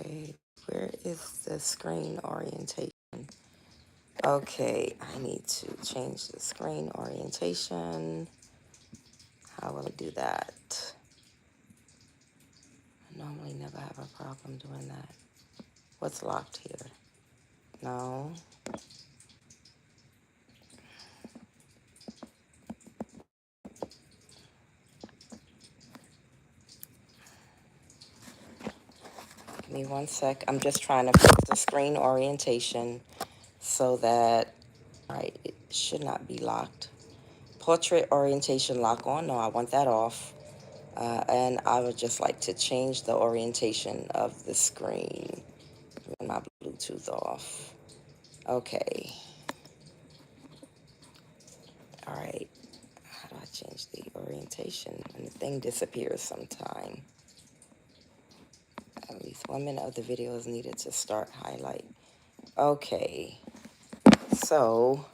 Okay, where is the screen orientation? Okay, I need to change the screen orientation. How will I do that? I normally never have a problem doing that. What's locked here? No. Give me 1 sec. I'm just trying to fix the screen orientation so that, all right, it should not be locked. Portrait orientation lock on. No, I want that off. And I would just like to change the orientation of the screen. Turn my Bluetooth off. Okay. All right. How do I change the orientation? And the thing disappears sometime. At least 1 minute of the video is needed to start highlight. Okay. So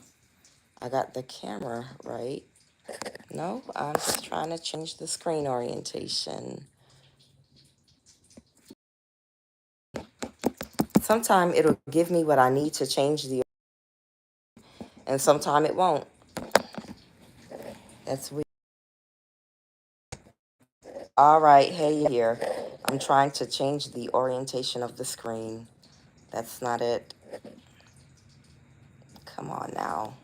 I got the camera right. No, I'm just trying to change the screen orientation. Sometime it'll give me what I need to change the, and sometime it won't. That's weird. All right, hey here. I'm trying to change the orientation of the screen. That's not it. Come on now.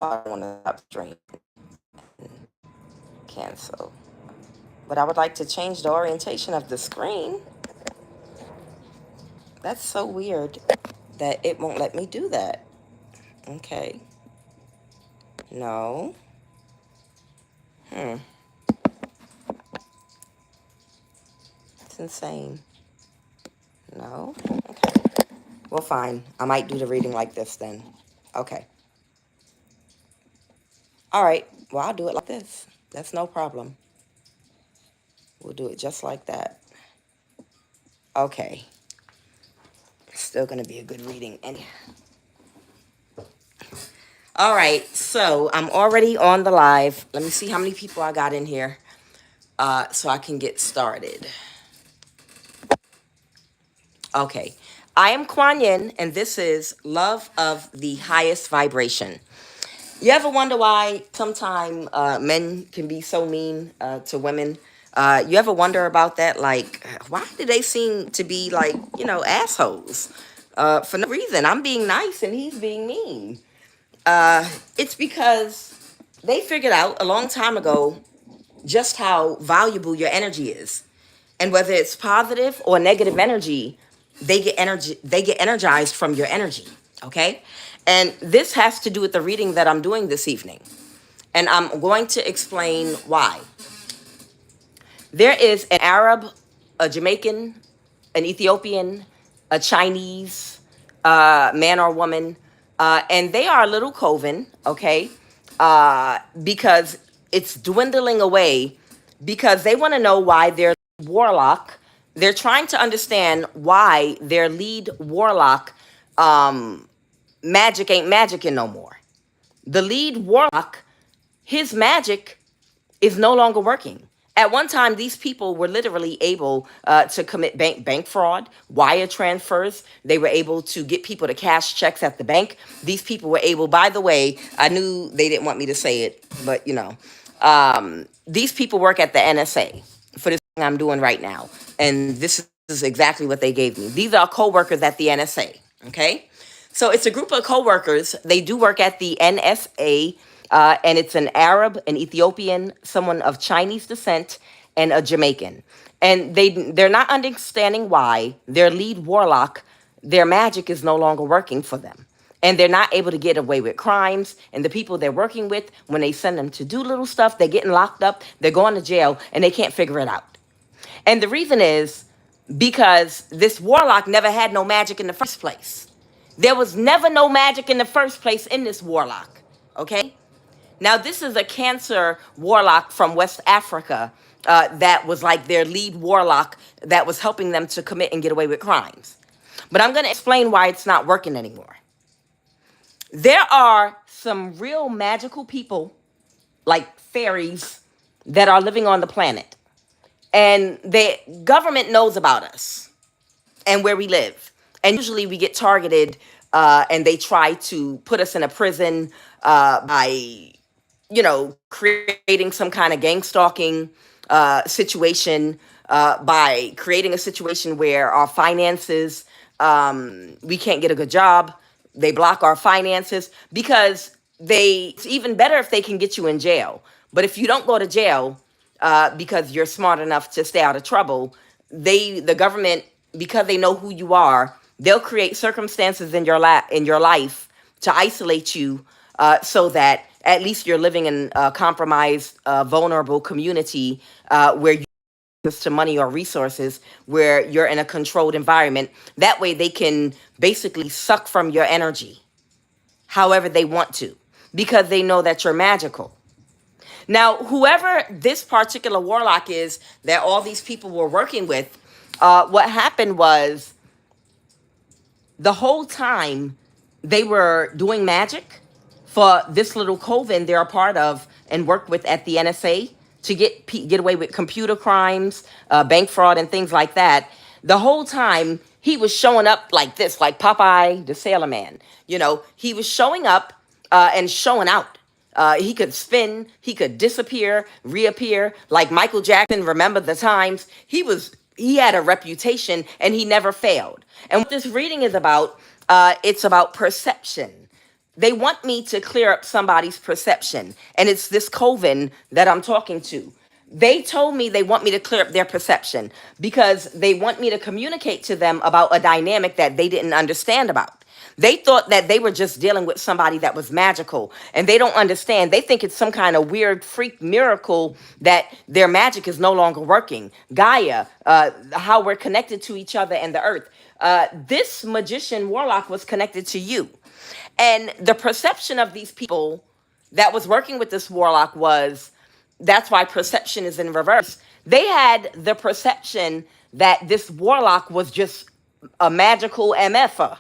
I want to stop streaming. Cancel. But I would like to change the orientation of the screen. That's so weird that it won't let me do that. Okay. No. It's insane. No. Okay. Well, fine. I might do the reading like this then. Okay. All right. Well, I'll do it like this. That's no problem. We'll do it just like that. Okay. Still going to be a good reading. All right. So I'm already on the live. Let me see how many people I got in here so I can get started. Okay. I am Kuan Yin, and this is Love of the Highest Vibration. You ever wonder why sometimes men can be so mean to women? You ever wonder about that? Like, why do they seem to be like, assholes? For no reason. I'm being nice and he's being mean. It's because they figured out a long time ago just how valuable your energy is. And whether it's positive or negative energy, they get energized from your energy. Okay? And this has to do with the reading that I'm doing this evening. And I'm going to explain why. There is an Arab, a Jamaican, an Ethiopian, a Chinese man or woman, and they are a little coven, okay? Because it's dwindling away because they want to know why their warlock, they're trying to understand why their lead warlock magic ain't magicking no more. The lead warlock, his magic is no longer working. At one time, these people were literally able to commit bank fraud, wire transfers. They were able to get people to cash checks at the bank. These people were able, by the way, I knew they didn't want me to say it, but these people work at the NSA for this thing I'm doing right now. And this is exactly what they gave me. These are co-workers at the NSA, okay? So it's a group of co-workers. They do work at the NSA, and it's an Arab, an Ethiopian, someone of Chinese descent, and a Jamaican. And they're not understanding why their lead warlock, their magic is no longer working for them. And they're not able to get away with crimes. And the people they're working with, when they send them to do little stuff, they're getting locked up, they're going to jail, and they can't figure it out. And the reason is because this warlock never had no magic in the first place. There was never no magic in the first place in this warlock, okay? Now, this is a Cancer warlock from West Africa that was like their lead warlock that was helping them to commit and get away with crimes. But I'm going to explain why it's not working anymore. There are some real magical people, like fairies, that are living on the planet. And the government knows about us and where we live. And usually we get targeted, and they try to put us in a prison by, creating some kind of gang stalking situation, by creating a situation where our finances, we can't get a good job. They block our finances because it's even better if they can get you in jail. But if you don't go to jail, because you're smart enough to stay out of trouble, the government, because they know who you are, they'll create circumstances in your life to isolate you, so that at least you're living in a compromised, vulnerable community, where you access to money or resources, where you're in a controlled environment. That way they can basically suck from your energy however they want to, because they know that you're magical. Now, whoever this particular warlock is that all these people were working with, what happened was the whole time they were doing magic for this little coven they're a part of and work with at the NSA to get away with computer crimes, bank fraud, and things like that. The whole time he was showing up like this, like Popeye the Sailor Man. He was showing up and showing out. He could spin, he could disappear, reappear, like Michael Jackson. Remember the times? He had a reputation and he never failed. And what this reading is about, it's about perception. They want me to clear up somebody's perception, and it's this coven that I'm talking to. They told me they want me to clear up their perception because they want me to communicate to them about a dynamic that they didn't understand about. They thought that they were just dealing with somebody that was magical, and they don't understand. They think it's some kind of weird freak miracle that their magic is no longer working. Gaia, how we're connected to each other and the earth. This magician warlock was connected to you. And the perception of these people that was working with this warlock was, that's why perception is in reverse. They had the perception that this warlock was just a magical MFer.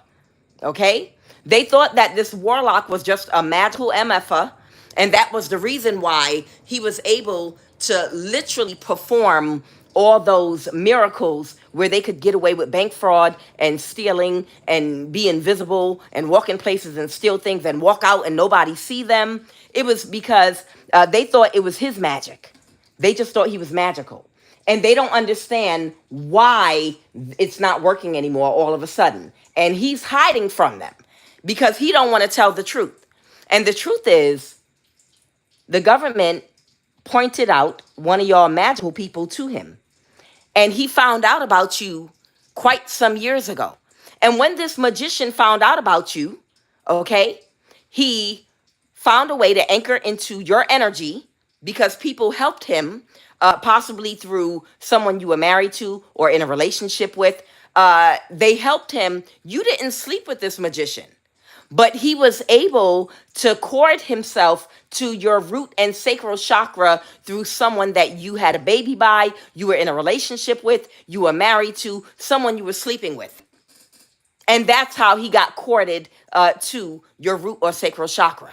Okay? They thought that this warlock was just a magical MFer, and that was the reason why he was able to literally perform all those miracles where they could get away with bank fraud and stealing and be invisible and walk in places and steal things and walk out and nobody see them. It was because they thought it was his magic. They just thought he was magical. And they don't understand why it's not working anymore all of a sudden. And he's hiding from them because he don't want to tell the truth. And the truth is, the government pointed out one of your magical people to him. And he found out about you quite some years ago. And when this magician found out about you, okay, he found a way to anchor into your energy because people helped him, possibly through someone you were married to or in a relationship with. They helped him. You didn't sleep with this magician, but he was able to cord himself to your root and sacral chakra through someone that you had a baby by, you were in a relationship with, you were married to, someone you were sleeping with. And that's how he got corded to your root or sacral chakra.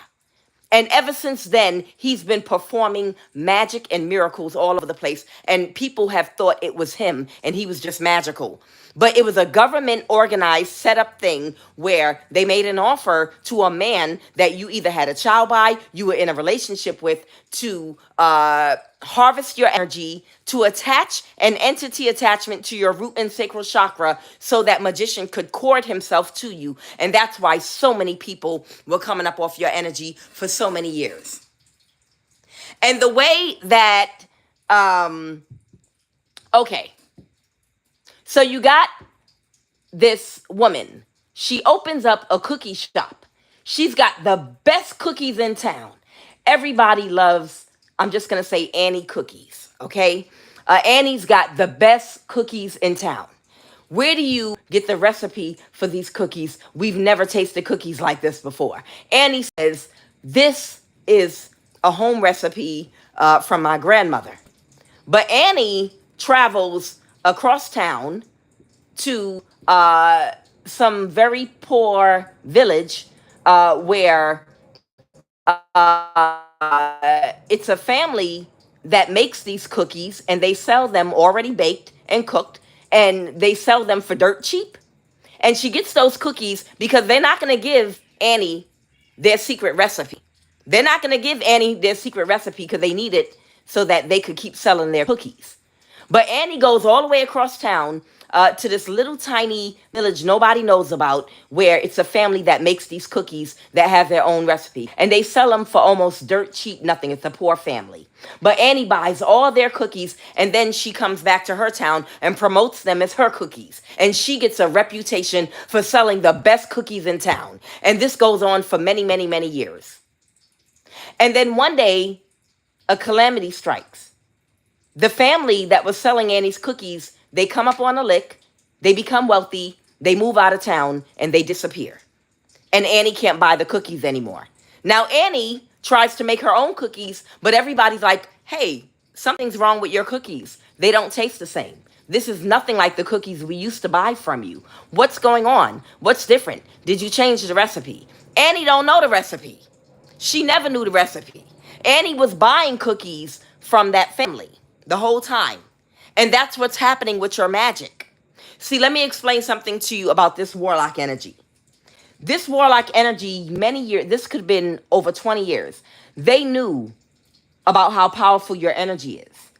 And ever since then, he's been performing magic and miracles all over the place. And people have thought it was him and he was just magical. But it was a government organized set up thing where they made an offer to a man that you either had a child by, you were in a relationship with, to harvest your energy, to attach an entity attachment to your root and sacral chakra so that magician could cord himself to you. And that's why so many people were coming up off your energy for so many years. And the way that, okay, so you got this woman. She opens up a cookie shop. She's got the best cookies in town. Everybody loves, I'm just going to say, Annie cookies, okay? Annie's got the best cookies in town. Where do you get the recipe for these cookies? We've never tasted cookies like this before. Annie says, this is a home recipe from my grandmother. But Annie travels across town to some very poor village where it's a family that makes these cookies, and they sell them already baked and cooked, and they sell them for dirt cheap. And she gets those cookies because they're not going to give Annie their secret recipe. They're not going to give Annie their secret recipe because they need it so that they could keep selling their cookies. But Annie goes all the way across town to this little tiny village nobody knows about, where it's a family that makes these cookies that have their own recipe. And they sell them for almost dirt cheap nothing. It's a poor family. But Annie buys all their cookies, and then she comes back to her town and promotes them as her cookies. And she gets a reputation for selling the best cookies in town. And this goes on for many, many, many years. And then one day, a calamity strikes. The family that was selling Annie's cookies, they come up on a lick, they become wealthy, they move out of town, and they disappear. And Annie can't buy the cookies anymore. Now Annie tries to make her own cookies, but everybody's like, hey, something's wrong with your cookies. They don't taste the same. This is nothing like the cookies we used to buy from you. What's going on? What's different? Did you change the recipe? Annie don't know the recipe. She never knew the recipe. Annie was buying cookies from that family the whole time. And that's what's happening with your magic. See, let me explain something to you about this warlock energy. This warlock energy, many years, this could have been over 20 years. They knew about how powerful your energy is.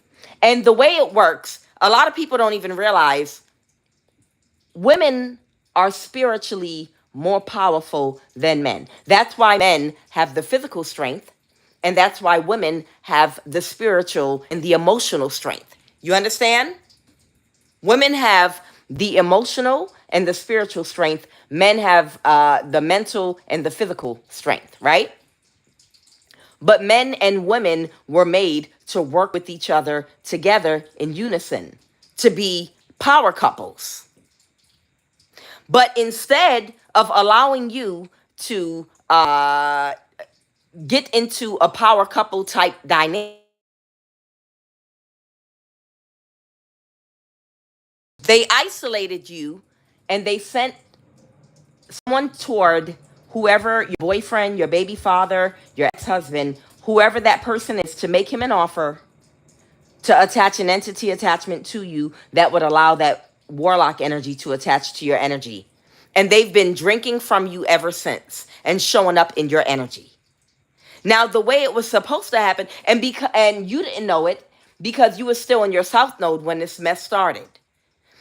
And the way it works, a lot of people don't even realize women are spiritually more powerful than men. That's why men have the physical strength, and that's why women have the spiritual and the emotional strength. You understand? Women have the emotional and the spiritual strength. Men have the mental and the physical strength, right? But men and women were made to work with each other together in unison, to be power couples. But instead of allowing you to get into a power couple type dynamic, they isolated you and they sent someone toward whoever, your boyfriend, your baby father, your ex-husband, whoever that person is, to make him an offer to attach an entity attachment to you that would allow that warlock energy to attach to your energy. And they've been drinking from you ever since and showing up in your energy. Now, the way it was supposed to happen, and you didn't know it because you were still in your south node when this mess started.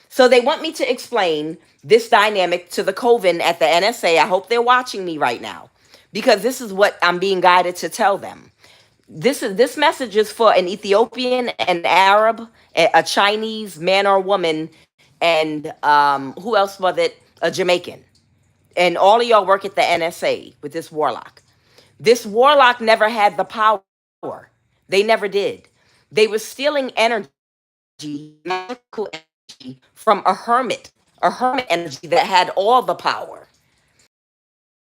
So they want me to explain this dynamic to the coven at the NSA. I hope they're watching me right now, because this is what I'm being guided to tell them. This message is for an Ethiopian, an Arab, a Chinese man or woman, and who else was it? A Jamaican. And all of y'all work at the NSA with this warlock. This warlock never had the power. They never did. They were stealing energy, magical energy, from a hermit energy that had all the power,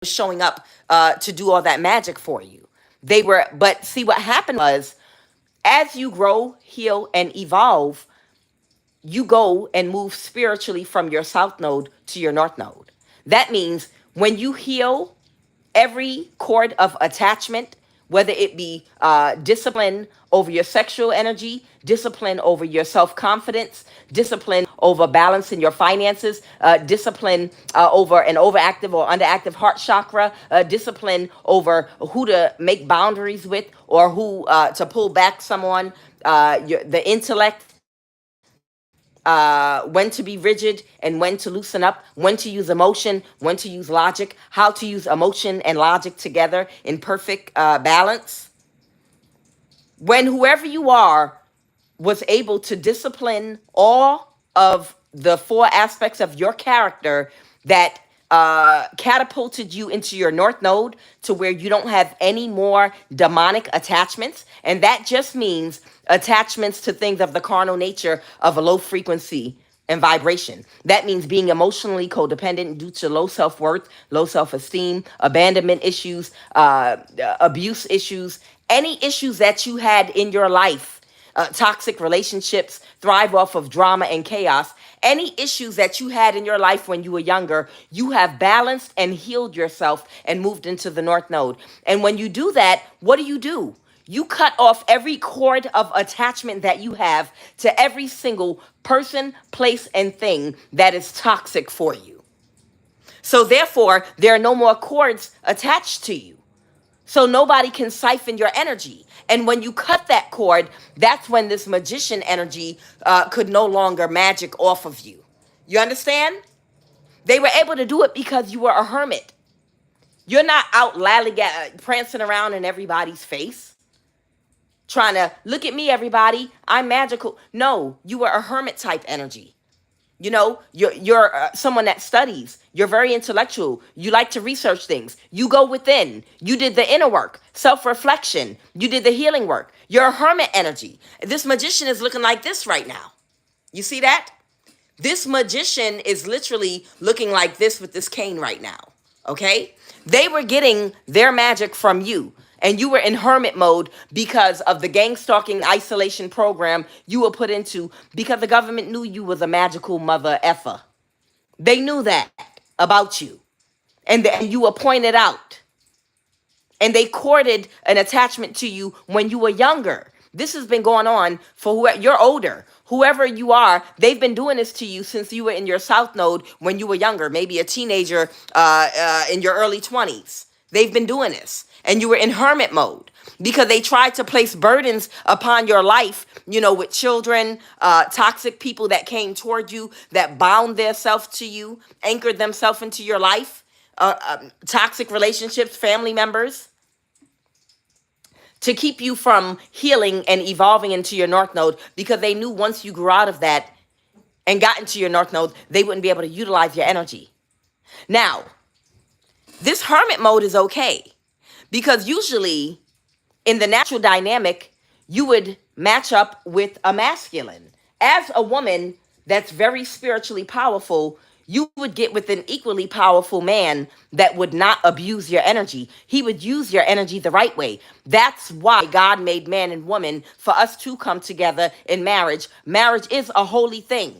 showing up to do all that magic for you. But see, what happened was, as you grow, heal, and evolve, you go and move spiritually from your south node to your north node. That means when you heal every cord of attachment, whether it be discipline over your sexual energy, discipline over your self-confidence, discipline over balance in your finances, discipline over an overactive or underactive heart chakra, discipline over who to make boundaries with or who to pull back someone, the intellect, when to be rigid and when to loosen up, when to use emotion, when to use logic, how to use emotion and logic together in perfect balance. When whoever you are was able to discipline all of the four aspects of your character that catapulted you into your north node, to where you don't have any more demonic attachments. And that just means attachments to things of the carnal nature of a low frequency and vibration. That means being emotionally codependent due to low self-worth, low self-esteem, abandonment issues, abuse issues, any issues that you had in your life, toxic relationships, thrive off of drama and chaos. Any issues that you had in your life when you were younger, you have balanced and healed yourself and moved into the north node. And when you do that, what do? You cut off every cord of attachment that you have to every single person, place, and thing that is toxic for you. So therefore, there are no more cords attached to you. So nobody can siphon your energy. And when you cut that cord, that's when this magician energy could no longer magic off of you. You understand? They were able to do it because you were a hermit. You're not out prancing around in everybody's face, trying to look at me, everybody, I'm magical. No, you were a hermit type energy. You know, you're someone that studies. You're very intellectual. You like to research things. You go within. You did the inner work, self-reflection. You did the healing work. You're a hermit energy. This magician is looking like this right now. You see that? This magician is literally looking like this with this cane right now. Okay? They were getting their magic from you. And you were in hermit mode because of the gang stalking isolation program you were put into, because the government knew you was a magical mother effer. They knew that about you. And you were pointed out. And they courted an attachment to you when you were younger. This has been going on for you're older. Whoever you are, they've been doing this to you since you were in your south node when you were younger, maybe a teenager in your early 20s. They've been doing this. And you were in hermit mode because they tried to place burdens upon your life, you know, with children, toxic people that came toward you, that bound themselves to you, anchored themselves into your life, toxic relationships, family members, to keep you from healing and evolving into your north node, because they knew once you grew out of that and got into your north node, they wouldn't be able to utilize your energy. Now, this hermit mode is okay. Because usually in the natural dynamic, you would match up with a masculine. As a woman that's very spiritually powerful, you would get with an equally powerful man that would not abuse your energy. He would use your energy the right way. That's why God made man and woman, for us to come together in marriage. Marriage is a holy thing.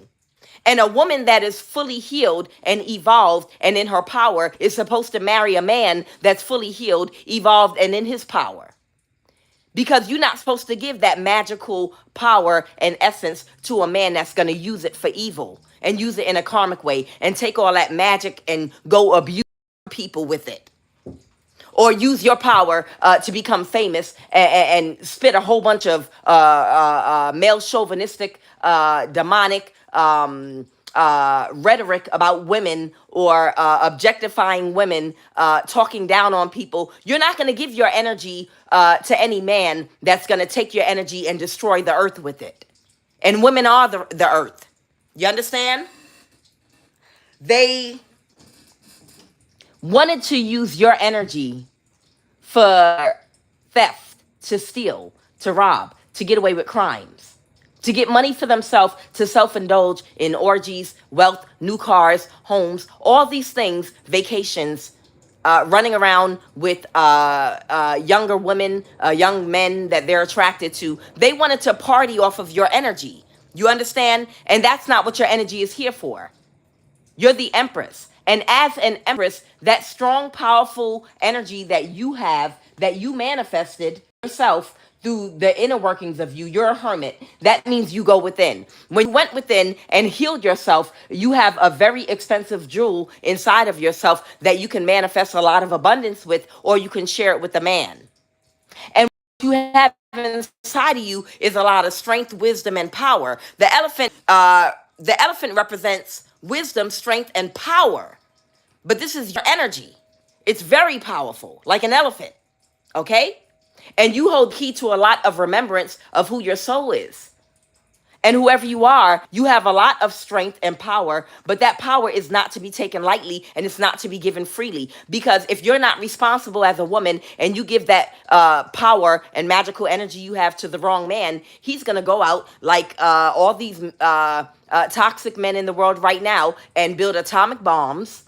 And a woman that is fully healed and evolved and in her power is supposed to marry a man that's fully healed, evolved, and in his power. Because you're not supposed to give that magical power and essence to a man that's going to use it for evil and use it in a karmic way and take all that magic and go abuse people with it. Or use your power to become famous and spit a whole bunch of male chauvinistic, demonic, rhetoric about women, or objectifying women, talking down on people. You're not going to give your energy to any man that's going to take your energy and destroy the earth with it. And women are the earth. You understand? They wanted to use your energy for theft, to steal, to rob, to get away with crimes, to get money for themselves, to self-indulge in orgies, wealth, new cars, homes, all these things, vacations, running around with younger women, young men that they're attracted to. They wanted to party off of your energy. You understand? And that's not what your energy is here for. You're the empress. And as an empress, that strong, powerful energy that you have, that you manifested yourself through the inner workings of you, you're a hermit. That means you go within. When you went within and healed yourself, you have a very expensive jewel inside of yourself that you can manifest a lot of abundance with, or you can share it with a man. And what you have inside of you is a lot of strength, wisdom, and power. The elephant represents wisdom, strength, and power. But this is your energy. It's very powerful, like an elephant. Okay? And you hold key to a lot of remembrance of who your soul is. And whoever you are, you have a lot of strength and power, but that power is not to be taken lightly, and it's not to be given freely. Because if you're not responsible as a woman and you give that power and magical energy you have to the wrong man, he's going to go out like all these toxic men in the world right now and build atomic bombs.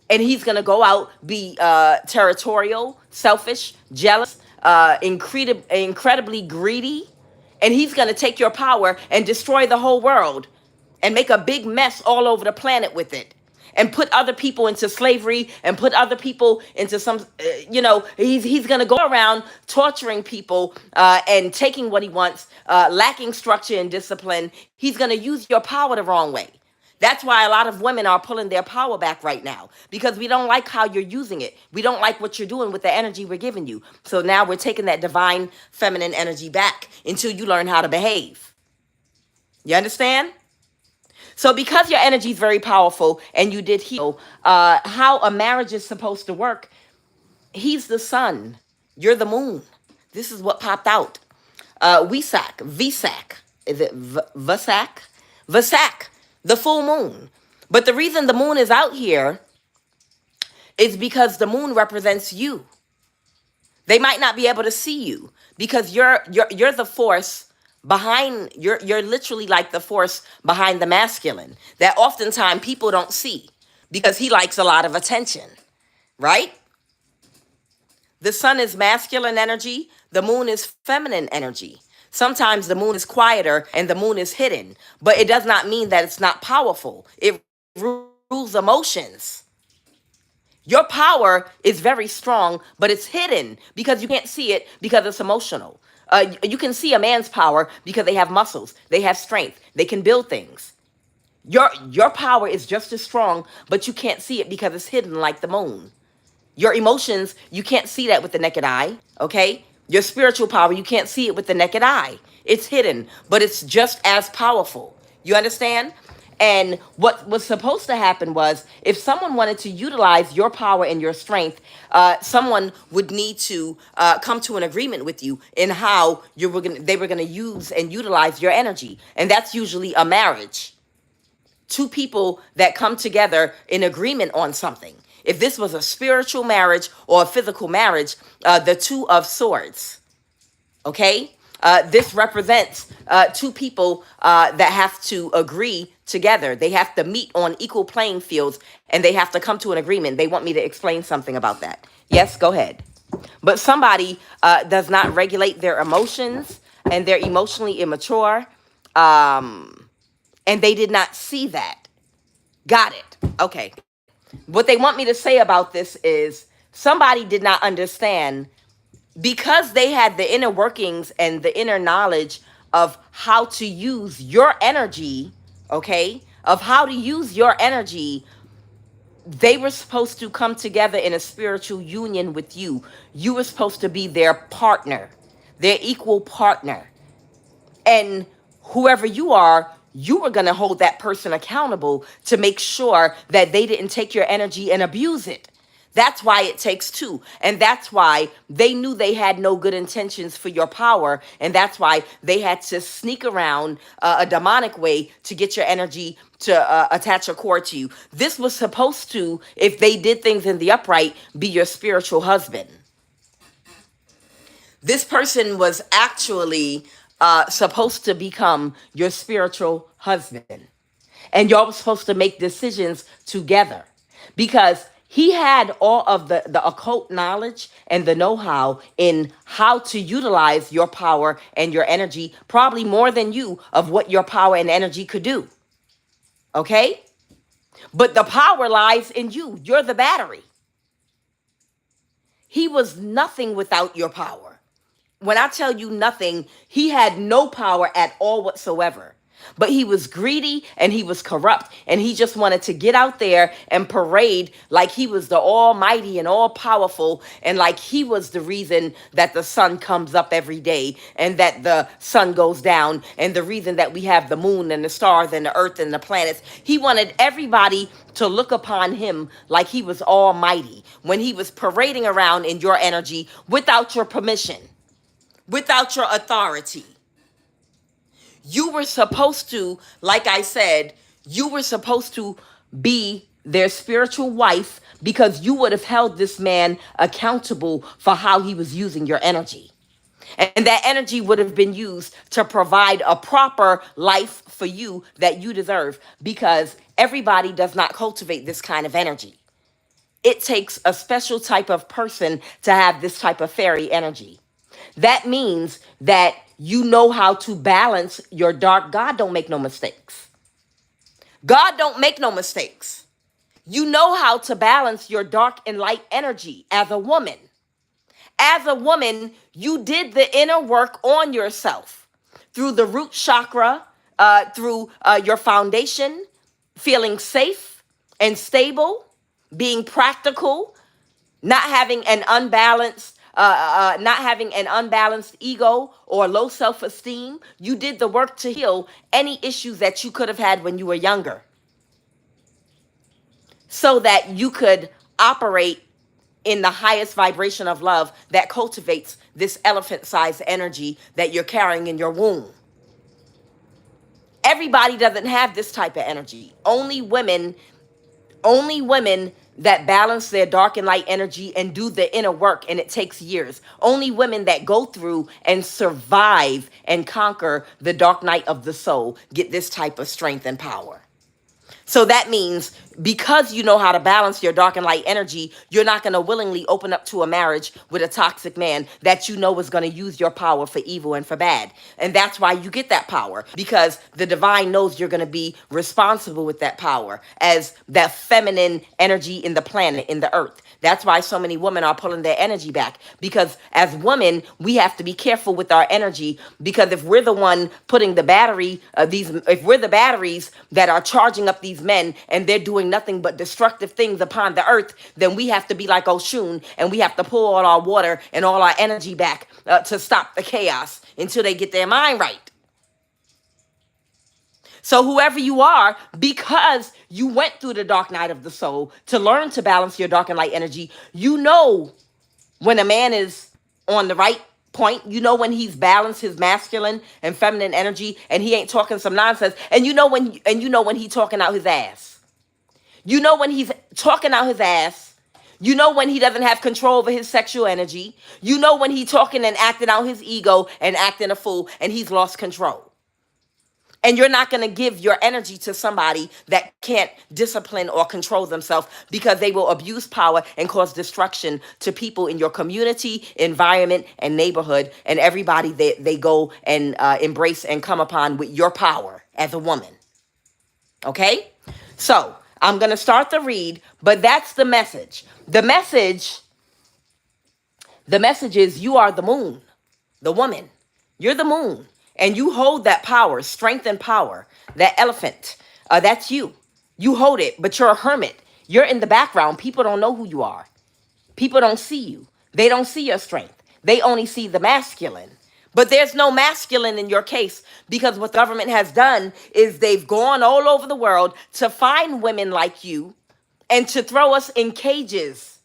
And he's going to go out, be territorial, selfish, jealous, incredibly greedy. And he's going to take your power and destroy the whole world and make a big mess all over the planet with it. and put other people into slavery and put other people into some, he's going to go around torturing people and taking what he wants, lacking structure and discipline. He's going to use your power the wrong way. That's why a lot of women are pulling their power back right now, because we don't like how you're using it. We don't like what you're doing with the energy we're giving you. So now we're taking that divine feminine energy back until you learn how to behave. You understand? So because your energy is very powerful and you did heal, how a marriage is supposed to work, he's the sun, you're the moon. This is what popped out. Visak, is it Vasak? Vasak, the full moon. But the reason the moon is out here is because the moon represents you. They might not be able to see you because you're the force behind, you're literally like the force behind the masculine that oftentimes people don't see because he likes a lot of attention, right? The sun is masculine energy, the moon is feminine energy. Sometimes the moon is quieter and the moon is hidden, but it does not mean that it's not powerful. It rules emotions. Your power is very strong, but it's hidden because you can't see it because it's emotional. You can see a man's power because they have muscles, they have strength, they can build things. Your power is just as strong, but you can't see it because it's hidden like the moon. Your emotions, you can't see that with the naked eye, okay? Your spiritual power, you can't see it with the naked eye. It's hidden, but it's just as powerful. You understand? And what was supposed to happen was, if someone wanted to utilize your power and your strength, someone would need to come to an agreement with you in how they were going to use and utilize your energy. And that's usually a marriage. Two people that come together in agreement on something. If this was a spiritual marriage or a physical marriage, the two of swords, okay? This represents two people that have to agree together. They have to meet on equal playing fields, and they have to come to an agreement. They want me to explain something about that. Yes, go ahead. But somebody does not regulate their emotions, and they're emotionally immature, and they did not see that. Got it. Okay. What they want me to say about this is somebody did not understand, because they had the inner workings and the inner knowledge of how to use your energy, okay, of how to use your energy. They were supposed to come together in a spiritual union with you. You were supposed to be their partner, their equal partner. And whoever you are, you were going to hold that person accountable to make sure that they didn't take your energy and abuse it. That's why it takes two. And that's why they knew they had no good intentions for your power. And that's why they had to sneak around a demonic way to get your energy to attach a cord to you. This was supposed to, if they did things in the upright, be your spiritual husband. This person was actually supposed to become your spiritual husband. And y'all were supposed to make decisions together, because he had all of the occult knowledge and the know-how in how to utilize your power and your energy, probably more than you, of what your power and energy could do. Okay? But the power lies in you. You're the battery. He was nothing without your power. When I tell you nothing, he had no power at all whatsoever. But he was greedy and he was corrupt, and he just wanted to get out there and parade like he was the almighty and all powerful, and like he was the reason that the sun comes up every day and that the sun goes down, and the reason that we have the moon and the stars and the earth and the planets. He wanted everybody to look upon him like he was almighty when he was parading around in your energy without your permission, without your authority. You were supposed to, like I said, you were supposed to be their spiritual wife, because you would have held this man accountable for how he was using your energy. And that energy would have been used to provide a proper life for you that you deserve, because everybody does not cultivate this kind of energy. It takes a special type of person to have this type of fairy energy. That means that you know how to balance your dark. God don't make no mistakes. God don't make no mistakes. You know how to balance your dark and light energy as a woman. As a woman, you did the inner work on yourself through the root chakra, through your foundation, feeling safe and stable, being practical, not having an unbalanced ego or low self-esteem. You did the work to heal any issues that you could have had when you were younger, so that you could operate in the highest vibration of love that cultivates this elephant-sized energy that you're carrying in your womb. Everybody doesn't have this type of energy. Only women that balance their dark and light energy and do the inner work, and it takes years. Only women that go through and survive and conquer the dark night of the soul get this type of strength and power. So that means because you know how to balance your dark and light energy, you're not going to willingly open up to a marriage with a toxic man that you know is going to use your power for evil and for bad. And that's why you get that power, because the divine knows you're going to be responsible with that power as that feminine energy in the planet, in the earth. That's why so many women are pulling their energy back, because as women, we have to be careful with our energy, because if we're the one putting the battery, if we're the batteries that are charging up these men and they're doing nothing but destructive things upon the earth, then we have to be like Oshun and we have to pull all our water and all our energy back to stop the chaos until they get their mind right. So whoever you are, because you went through the dark night of the soul to learn to balance your dark and light energy, you know when a man is on the right point, you know when he's balanced his masculine and feminine energy and he ain't talking some nonsense, and you know when he's talking out his ass. You know when he's talking out his ass. You know when he doesn't have control over his sexual energy. You know when he's talking and acting out his ego and acting a fool and he's lost control. And you're not going to give your energy to somebody that can't discipline or control themselves, because they will abuse power and cause destruction to people in your community, environment, and neighborhood, and everybody that they go and embrace and come upon with your power as a woman. Okay? So I'm going to start the read, but that's the message. The message is you are the moon, the woman. You're the moon. And you hold that power, strength and power, that elephant. That's you. You hold it, but you're a hermit. You're in the background. People don't know who you are. People don't see you. They don't see your strength. They only see the masculine. But there's no masculine in your case, because what the government has done is they've gone all over the world to find women like you and to throw us in cages,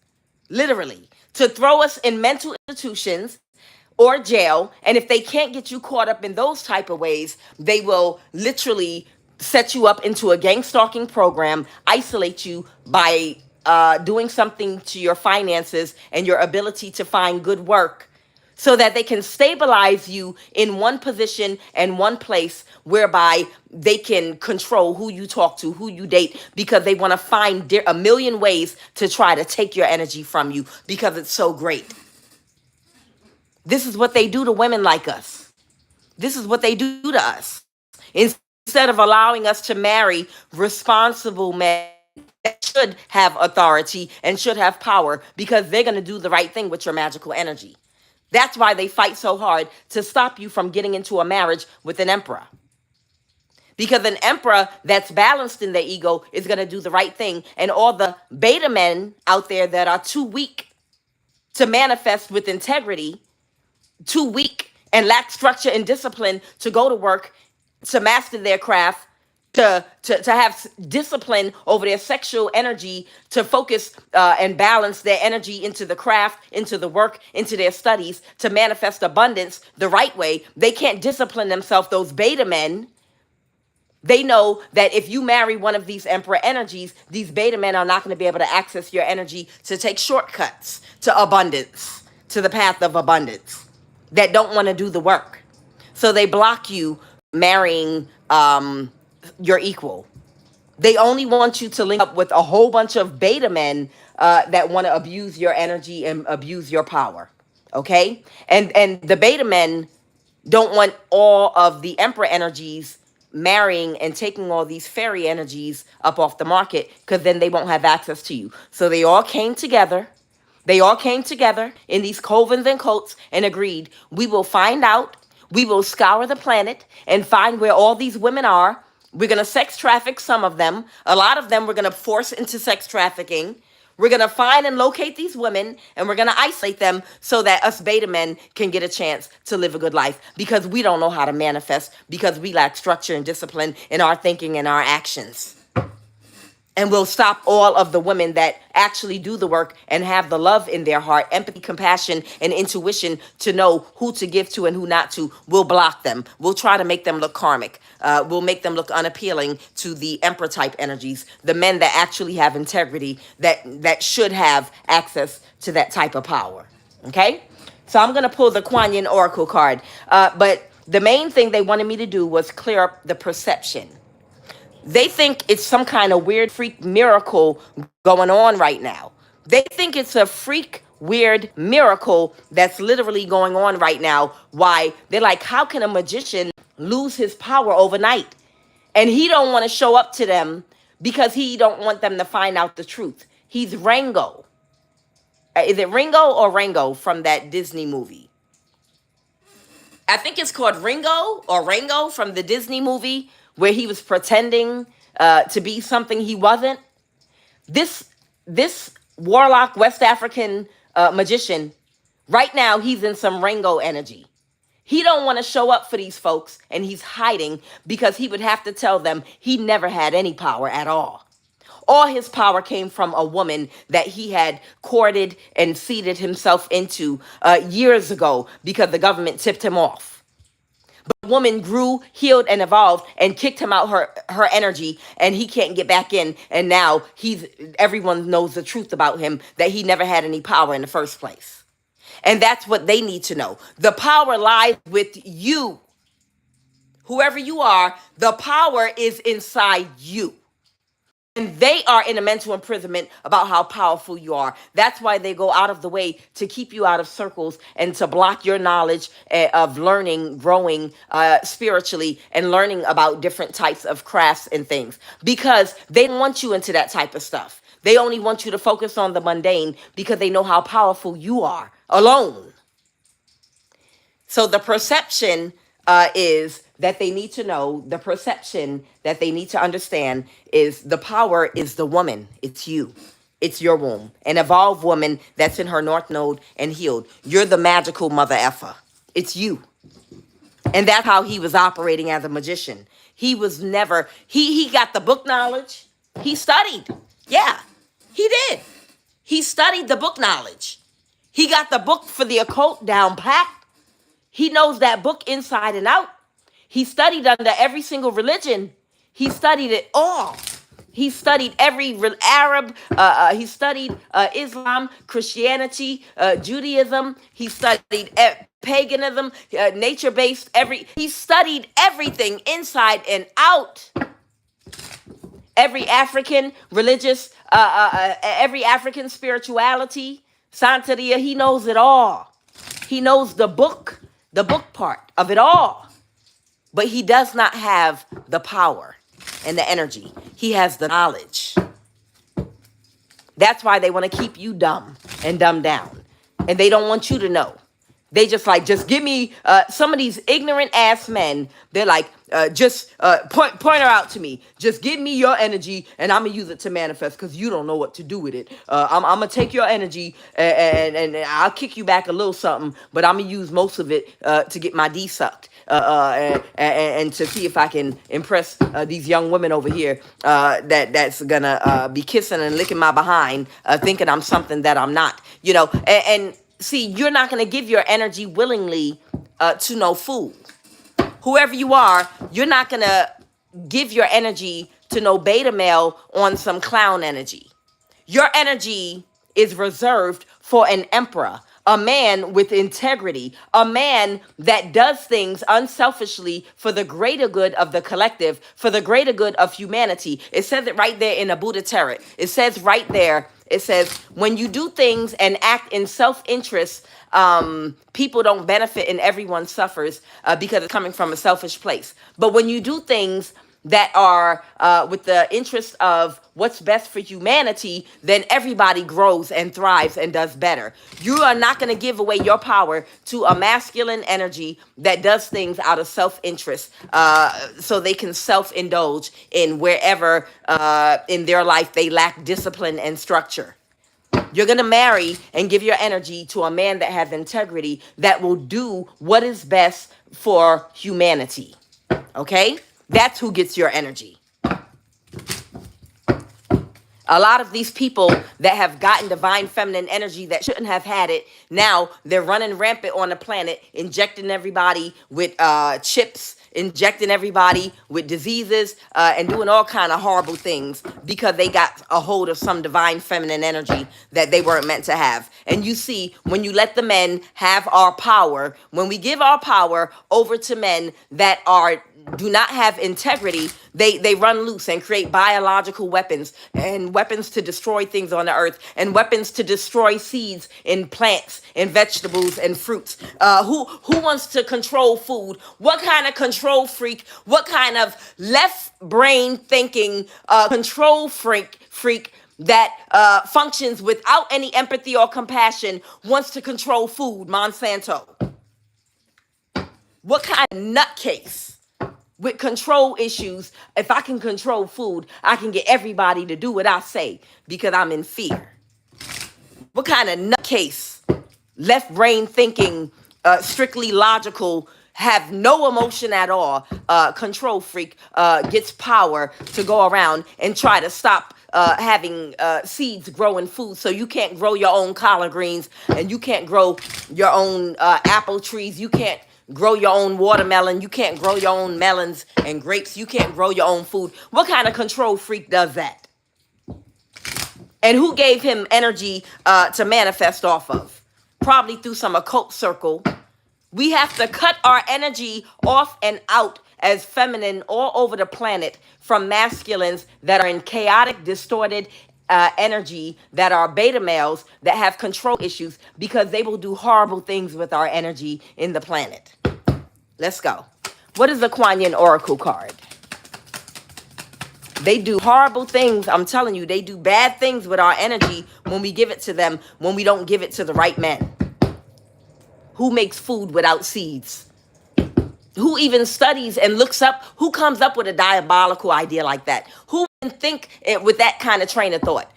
literally, to throw us in mental institutions or jail. And if they can't get you caught up in those type of ways, they will literally set you up into a gang stalking program, isolate you by doing something to your finances and your ability to find good work, so that they can stabilize you in one position and one place, whereby they can control who you talk to, who you date, because they want to find a million ways to try to take your energy from you, because it's so great. This is what they do to women like us. This is what they do to us. Instead of allowing us to marry responsible men that should have authority and should have power, because they're going to do the right thing with your magical energy. That's why they fight so hard to stop you from getting into a marriage with an emperor. Because an emperor that's balanced in their ego is going to do the right thing. And all the beta men out there that are too weak to manifest with integrity, too weak and lack structure and discipline to go to work, to master their craft, to have discipline over their sexual energy, to focus and balance their energy into the craft, into the work, into their studies, to manifest abundance the right way. They can't discipline themselves. Those beta men, they know that if you marry one of these emperor energies, these beta men are not going to be able to access your energy to take shortcuts to abundance, to the path of abundance, that don't want to do the work. So they block you marrying your equal. They only want you to link up with a whole bunch of beta men that want to abuse your energy and abuse your power. Okay? And the beta men don't want all of the emperor energies marrying and taking all these fairy energies up off the market, because then they won't have access to you. So they all came together. They all came together in these covens and cults and agreed, we will find out, we will scour the planet and find where all these women are. We're going to sex traffic some of them. A lot of them we're going to force into sex trafficking. We're going to find and locate these women, and we're going to isolate them so that us beta men can get a chance to live a good life, because we don't know how to manifest, because we lack structure and discipline in our thinking and our actions. And we'll stop all of the women that actually do the work and have the love in their heart, empathy, compassion, and intuition to know who to give to and who not to. We'll block them. We'll try to make them look karmic. We'll make them look unappealing to the emperor type energies, the men that actually have integrity, that should have access to that type of power. Okay? So I'm going to pull the QUAN Oracle card. But the main thing they wanted me to do was clear up the perception. They think it's some kind of weird freak miracle going on right now. They think it's a freak weird miracle that's literally going on right now. Why? They're like, how can a magician lose his power overnight? And he don't want to show up to them because he don't want them to find out the truth. He's Rango. Is it Ringo or Rango from that Disney movie? I think it's called Ringo or Rango from the Disney movie, where he was pretending to be something he wasn't. This Warlock West African magician, right now he's in some Rango energy. He don't want to show up for these folks, and he's hiding because he would have to tell them he never had any power at all. All his power came from a woman that he had courted and seeded himself into years ago, because the government tipped him off. But the woman grew, healed, and evolved and kicked him out her energy, and he can't get back in. And now everyone knows the truth about him, that he never had any power in the first place. And that's what they need to know. The power lies with you. Whoever you are, the power is inside you. And they are in a mental imprisonment about how powerful you are. That's why they go out of the way to keep you out of circles and to block your knowledge of learning, growing spiritually, and learning about different types of crafts and things. Because they don't want you into that type of stuff. They only want you to focus on the mundane, because they know how powerful you are alone. So the perception is that they need to know, the perception that they need to understand is the power is the woman. It's you. It's your womb. An evolved woman that's in her north node and healed. You're the magical mother effer. It's you. And that's how he was operating as a magician. He was never, he got the book knowledge. He studied. Yeah, he did. He studied the book knowledge. He got the book for the occult down pat. He knows that book inside and out. He studied under every single religion. He studied it all. He studied every Arab. He studied Islam, Christianity, Judaism. He studied paganism, nature-based. He studied everything inside and out. Every African religious, every African spirituality, Santeria. He knows it all. He knows the book part of it all. But he does not have the power and the energy. He has the knowledge. That's why they want to keep you dumb and dumbed down. And they don't want you to know. They just give me, some of these ignorant ass men, they're like, point her out to me. Just give me your energy and I'm going to use it to manifest, because you don't know what to do with it. I'm going to take your energy and I'll kick you back a little something, but I'm going to use most of it to get my D sucked. And to see if I can impress these young women over here that's going to be kissing and licking my behind, thinking I'm something that I'm not, and see, you're not going to give your energy willingly to no fool. Whoever you are, you're not going to give your energy to no beta male on some clown energy. Your energy is reserved for an emperor, a man with integrity, a man that does things unselfishly for the greater good of the collective, for the greater good of humanity. It says it right there in the Buddha Tarot. It says right there It says, when you do things and act in self-interest, people don't benefit and everyone suffers because it's coming from a selfish place. But when you do things that are with the interest of what's best for humanity, then everybody grows and thrives and does better. You are not going to give away your power to a masculine energy that does things out of self-interest, so they can self-indulge in wherever in their life they lack discipline and structure. You're going to marry and give your energy to a man that has integrity, that will do what is best for humanity. Okay? That's who gets your energy. A lot of these people that have gotten divine feminine energy that shouldn't have had it, now they're running rampant on the planet, injecting everybody with chips, injecting everybody with diseases, and doing all kind of horrible things because they got a hold of some divine feminine energy that they weren't meant to have. And you see, when you let the men have our power, when we give our power over to men that do not have integrity, they run loose and create biological weapons and weapons to destroy things on the earth and weapons to destroy seeds in plants and vegetables and fruits. Who wants to control food? What kind of control freak? What kind of left brain thinking control freak that functions without any empathy or compassion wants to control food? Monsanto. What kind of nutcase with control issues? If I can control food, I can get everybody to do what I say because I'm in fear. What kind of nutcase, left brain thinking, strictly logical, have no emotion at all, control freak gets power to go around and try to stop having seeds growing food, so you can't grow your own collard greens and you can't grow your own apple trees. You can't grow your own watermelon. You can't grow your own melons and grapes. You can't grow your own food. What kind of control freak does that? And who gave him energy to manifest off of? Probably through some occult circle. We have to cut our energy off and out as feminine all over the planet from masculines that are in chaotic, distorted energy, that are beta males that have control issues, because they will do horrible things with our energy in the planet. Let's go. What is the QUAN Oracle card? They do horrible things. I'm telling you, they do bad things with our energy when we give it to them, when we don't give it to the right men. Who makes food without seeds? Who even studies and looks up? Who comes up with a diabolical idea like that? Who can think it with that kind of train of thought?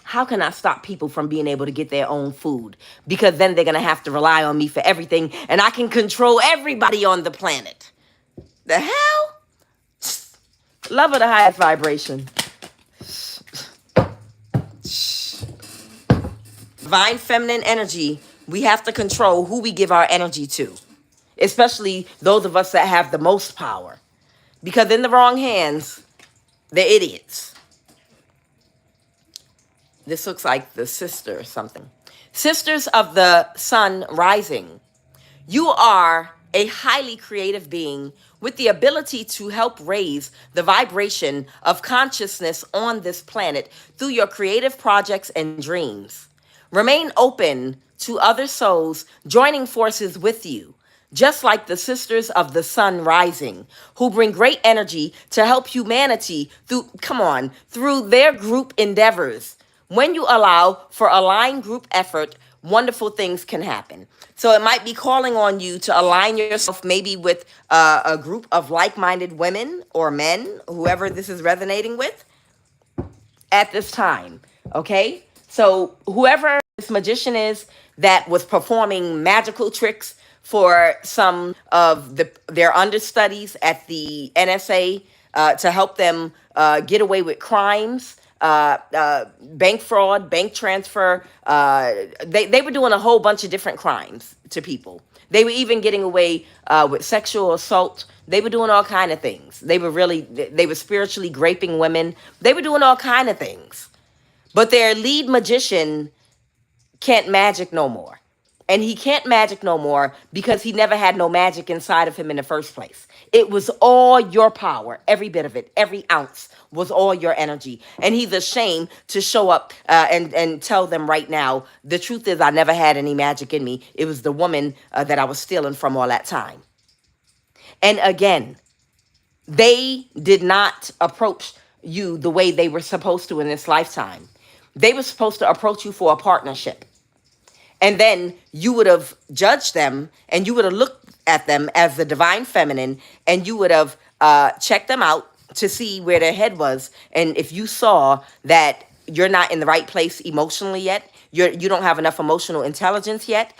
How can I stop people from being able to get their own food? Because then they're going to have to rely on me for everything, and I can control everybody on the planet. The hell? Love of the highest vibration. Divine feminine energy. We have to control who we give our energy to, especially those of us that have the most power, because in the wrong hands, they're idiots. This looks like the sister or something. Sisters of the sun rising. You are a highly creative being with the ability to help raise the vibration of consciousness on this planet through your creative projects and dreams. Remain open to other souls joining forces with you, just like the sisters of the sun rising, who bring great energy to help humanity through their group endeavors. When you allow for aligned group effort, wonderful things can happen. So it might be calling on you to align yourself maybe with a group of like-minded women or men, whoever this is resonating with at this time, okay? So whoever this magician is that was performing magical tricks for some of their understudies at the NSA to help them get away with crimes, bank fraud, bank transfer. They were doing a whole bunch of different crimes to people. They were even getting away with sexual assault. They were doing all kind of things. They were spiritually raping women. They were doing all kind of things. But their lead magician can't magic no more. And he can't magic no more because he never had no magic inside of him in the first place. It was all your power, every bit of it, every ounce was all your energy. And he's ashamed to show up and tell them right now, the truth is I never had any magic in me. It was the woman that I was stealing from all that time. And again, they did not approach you the way they were supposed to in this lifetime. They were supposed to approach you for a partnership. And then you would have judged them and you would have looked at them as the divine feminine and you would have checked them out to see where their head was. And if you saw that you're not in the right place emotionally yet, you don't have enough emotional intelligence yet,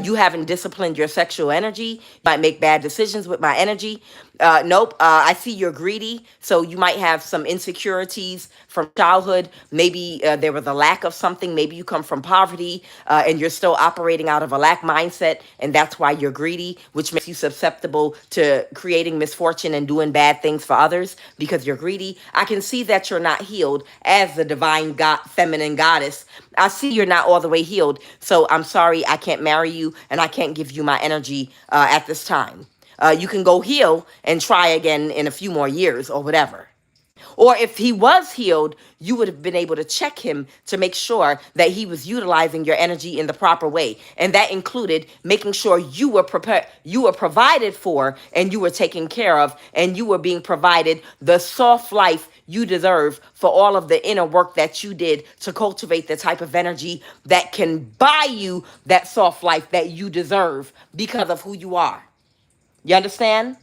you haven't disciplined your sexual energy, you might make bad decisions with my energy. Nope, I see you're greedy, so you might have some insecurities from childhood. Maybe there was a lack of something. Maybe you come from poverty and you're still operating out of a lack mindset, and that's why you're greedy, which makes you susceptible to creating misfortune and doing bad things for others because you're greedy. I can see that you're not healed as the divine God, feminine goddess. I see you're not all the way healed, so I'm sorry I can't marry you and I can't give you my energy at this time. You can go heal and try again in a few more years or whatever. Or if he was healed, you would have been able to check him to make sure that he was utilizing your energy in the proper way. And that included making sure you were prepared, you were provided for, and you were taken care of, and you were being provided the soft life you deserve for all of the inner work that you did to cultivate the type of energy that can buy you that soft life that you deserve because of who you are. You understand?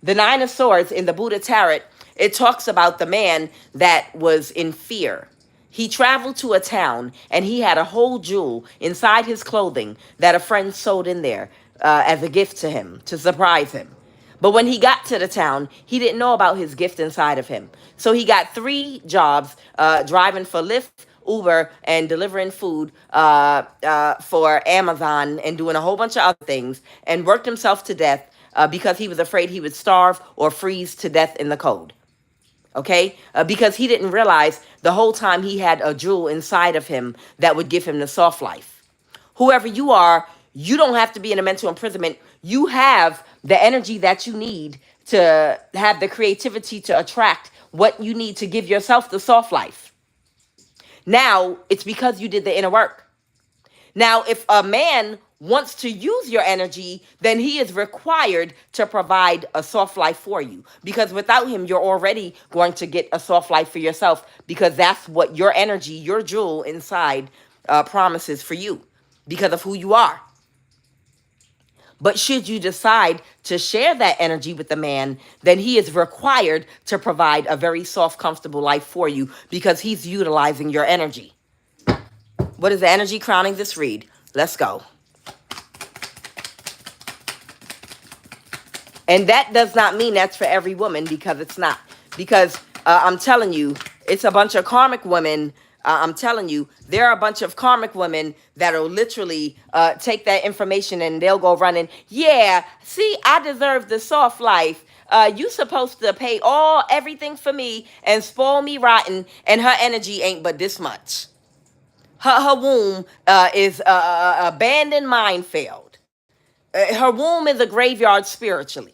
The Nine of Swords in the Buddha Tarot, it talks about the man that was in fear. He traveled to a town and he had a whole jewel inside his clothing that a friend sewed in there as a gift to him, to surprise him. But when he got to the town, he didn't know about his gift inside of him. So he got 3 jobs, driving for Lyft, Uber, and delivering food for Amazon and doing a whole bunch of other things, and worked himself to death because he was afraid he would starve or freeze to death in the cold. Okay? Because he didn't realize the whole time he had a jewel inside of him that would give him the soft life. Whoever you are, you don't have to be in a mental imprisonment. You have the energy that you need to have the creativity to attract what you need to give yourself the soft life. Now, it's because you did the inner work. Now, if a man wants to use your energy, then he is required to provide a soft life for you. Because without him, you're already going to get a soft life for yourself, because that's what your energy, your jewel inside promises for you because of who you are. But should you decide to share that energy with the man, then he is required to provide a very soft, comfortable life for you because he's utilizing your energy. What is the energy crowning this read? Let's go. And that does not mean that's for every woman, because it's not. Because I'm telling you, it's a bunch of karmic women. I'm telling you, there are a bunch of karmic women that'll literally take that information and they'll go running. Yeah, see, I deserve the soft life. You supposed to pay everything for me and spoil me rotten, and her energy ain't but this much. Her womb is abandoned, minefield. Her womb is a graveyard spiritually.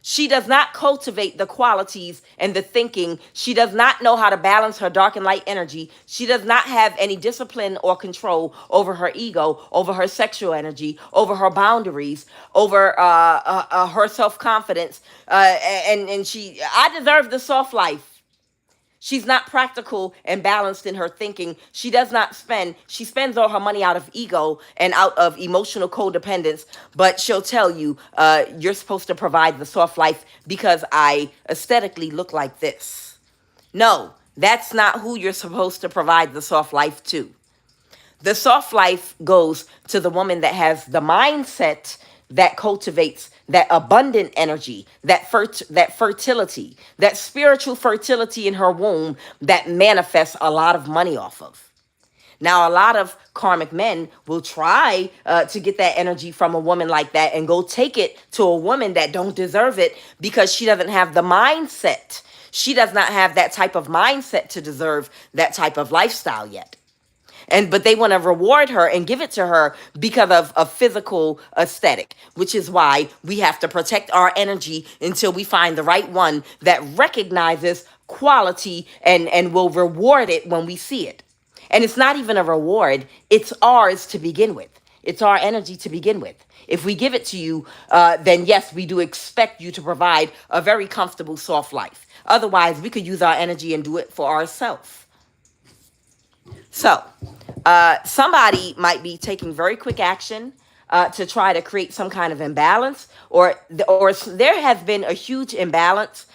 She does not cultivate the qualities and the thinking. She does not know how to balance her dark and light energy. She does not have any discipline or control over her ego, over her sexual energy, over her boundaries, over her self-confidence. I deserve the soft life. She's not practical and balanced in her thinking. She spends all her money out of ego and out of emotional codependence, but she'll tell you, you're supposed to provide the soft life because I aesthetically look like this. No, that's not who you're supposed to provide the soft life to. The soft life goes to the woman that has the mindset that cultivates that abundant energy, that fertility, that spiritual fertility in her womb that manifests a lot of money off of. Now, a lot of karmic men will try to get that energy from a woman like that and go take it to a woman that don't deserve it because she doesn't have the mindset. She does not have that type of mindset to deserve that type of lifestyle yet. but they want to reward her and give it to her because of a physical aesthetic, which is why we have to protect our energy until we find the right one that recognizes quality and will reward it when we see it. And it's not even a reward, it's ours to begin with. It's our energy to begin with. If we give it to you, then yes, we do expect you to provide a very comfortable, soft life. Otherwise, we could use our energy and do it for ourselves. So, somebody might be taking very quick action to try to create some kind of imbalance, or there has been a huge imbalance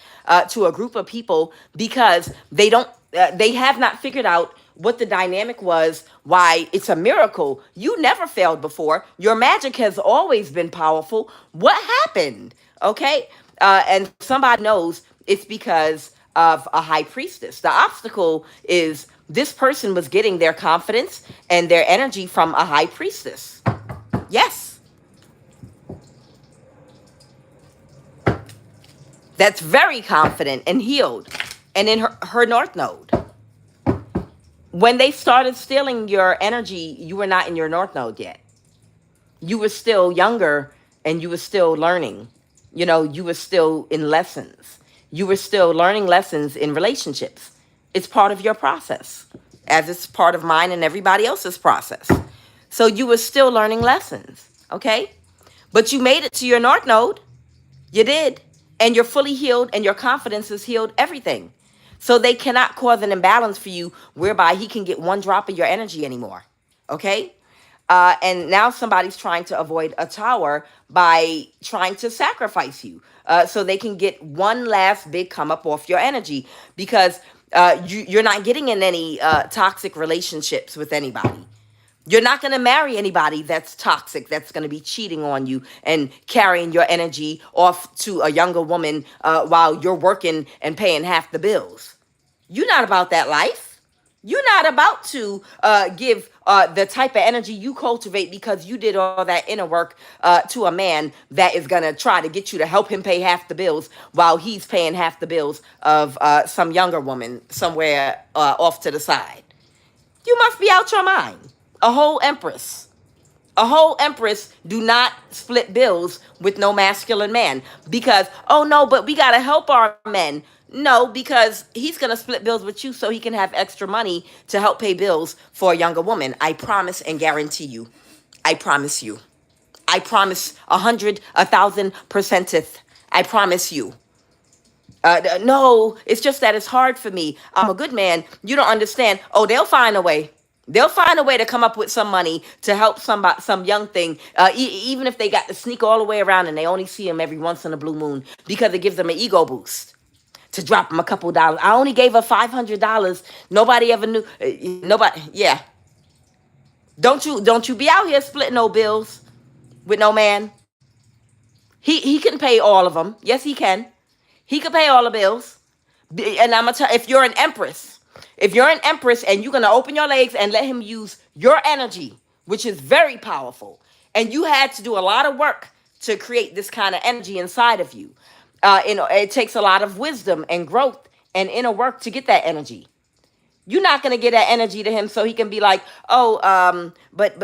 to a group of people because they have not figured out what the dynamic was, why it's a miracle. You never failed before. Your magic has always been powerful. What happened? Okay? And somebody knows it's because of a high priestess. The obstacle is this person was getting their confidence and their energy from a high priestess. Yes. That's very confident and healed and in her north node. When they started stealing your energy, you were not in your north node yet. You were still younger and you were still learning. You were still in lessons. You were still learning lessons in relationships. It's part of your process, as it's part of mine and everybody else's process. So you were still learning lessons, okay? But you made it to your north node. You did. And you're fully healed and your confidence has healed everything. So they cannot cause an imbalance for you whereby he can get one drop of your energy anymore. Okay? And now somebody's trying to avoid a tower by trying to sacrifice you so they can get one last big come up off your energy because you're not getting in any toxic relationships with anybody. You're not going to marry anybody that's toxic, that's going to be cheating on you and carrying your energy off to a younger woman while you're working and paying half the bills. You're not about that life. You're not about to give the type of energy you cultivate because you did all that inner work to a man that is going to try to get you to help him pay half the bills while he's paying half the bills of some younger woman somewhere off to the side. You must be out your mind. A whole empress do not split bills with no masculine man because, oh no, but we got to help our men. No, because he's going to split bills with you so he can have extra money to help pay bills for a younger woman. I promise and guarantee you. I promise you. I promise 100, 1,000%. I promise you. No, it's just that it's hard for me. I'm a good man. You don't understand. Oh, they'll find a way. They'll find a way to come up with some money to help some young thing, even if they got to sneak all the way around and they only see him every once in a blue moon because it gives them an ego boost to drop him a couple dollars. I only gave her $500. Nobody ever knew. Nobody. Yeah. Don't you be out here splitting no bills with no man. He can pay all of them. Yes, he can. He can pay all the bills. And I'm gonna tell if you're an empress. If you're an empress and you're going to open your legs and let him use your energy, which is very powerful, and you had to do a lot of work to create this kind of energy inside of you. It takes a lot of wisdom and growth and inner work to get that energy. You're not going to get that energy to him so he can be like, oh, but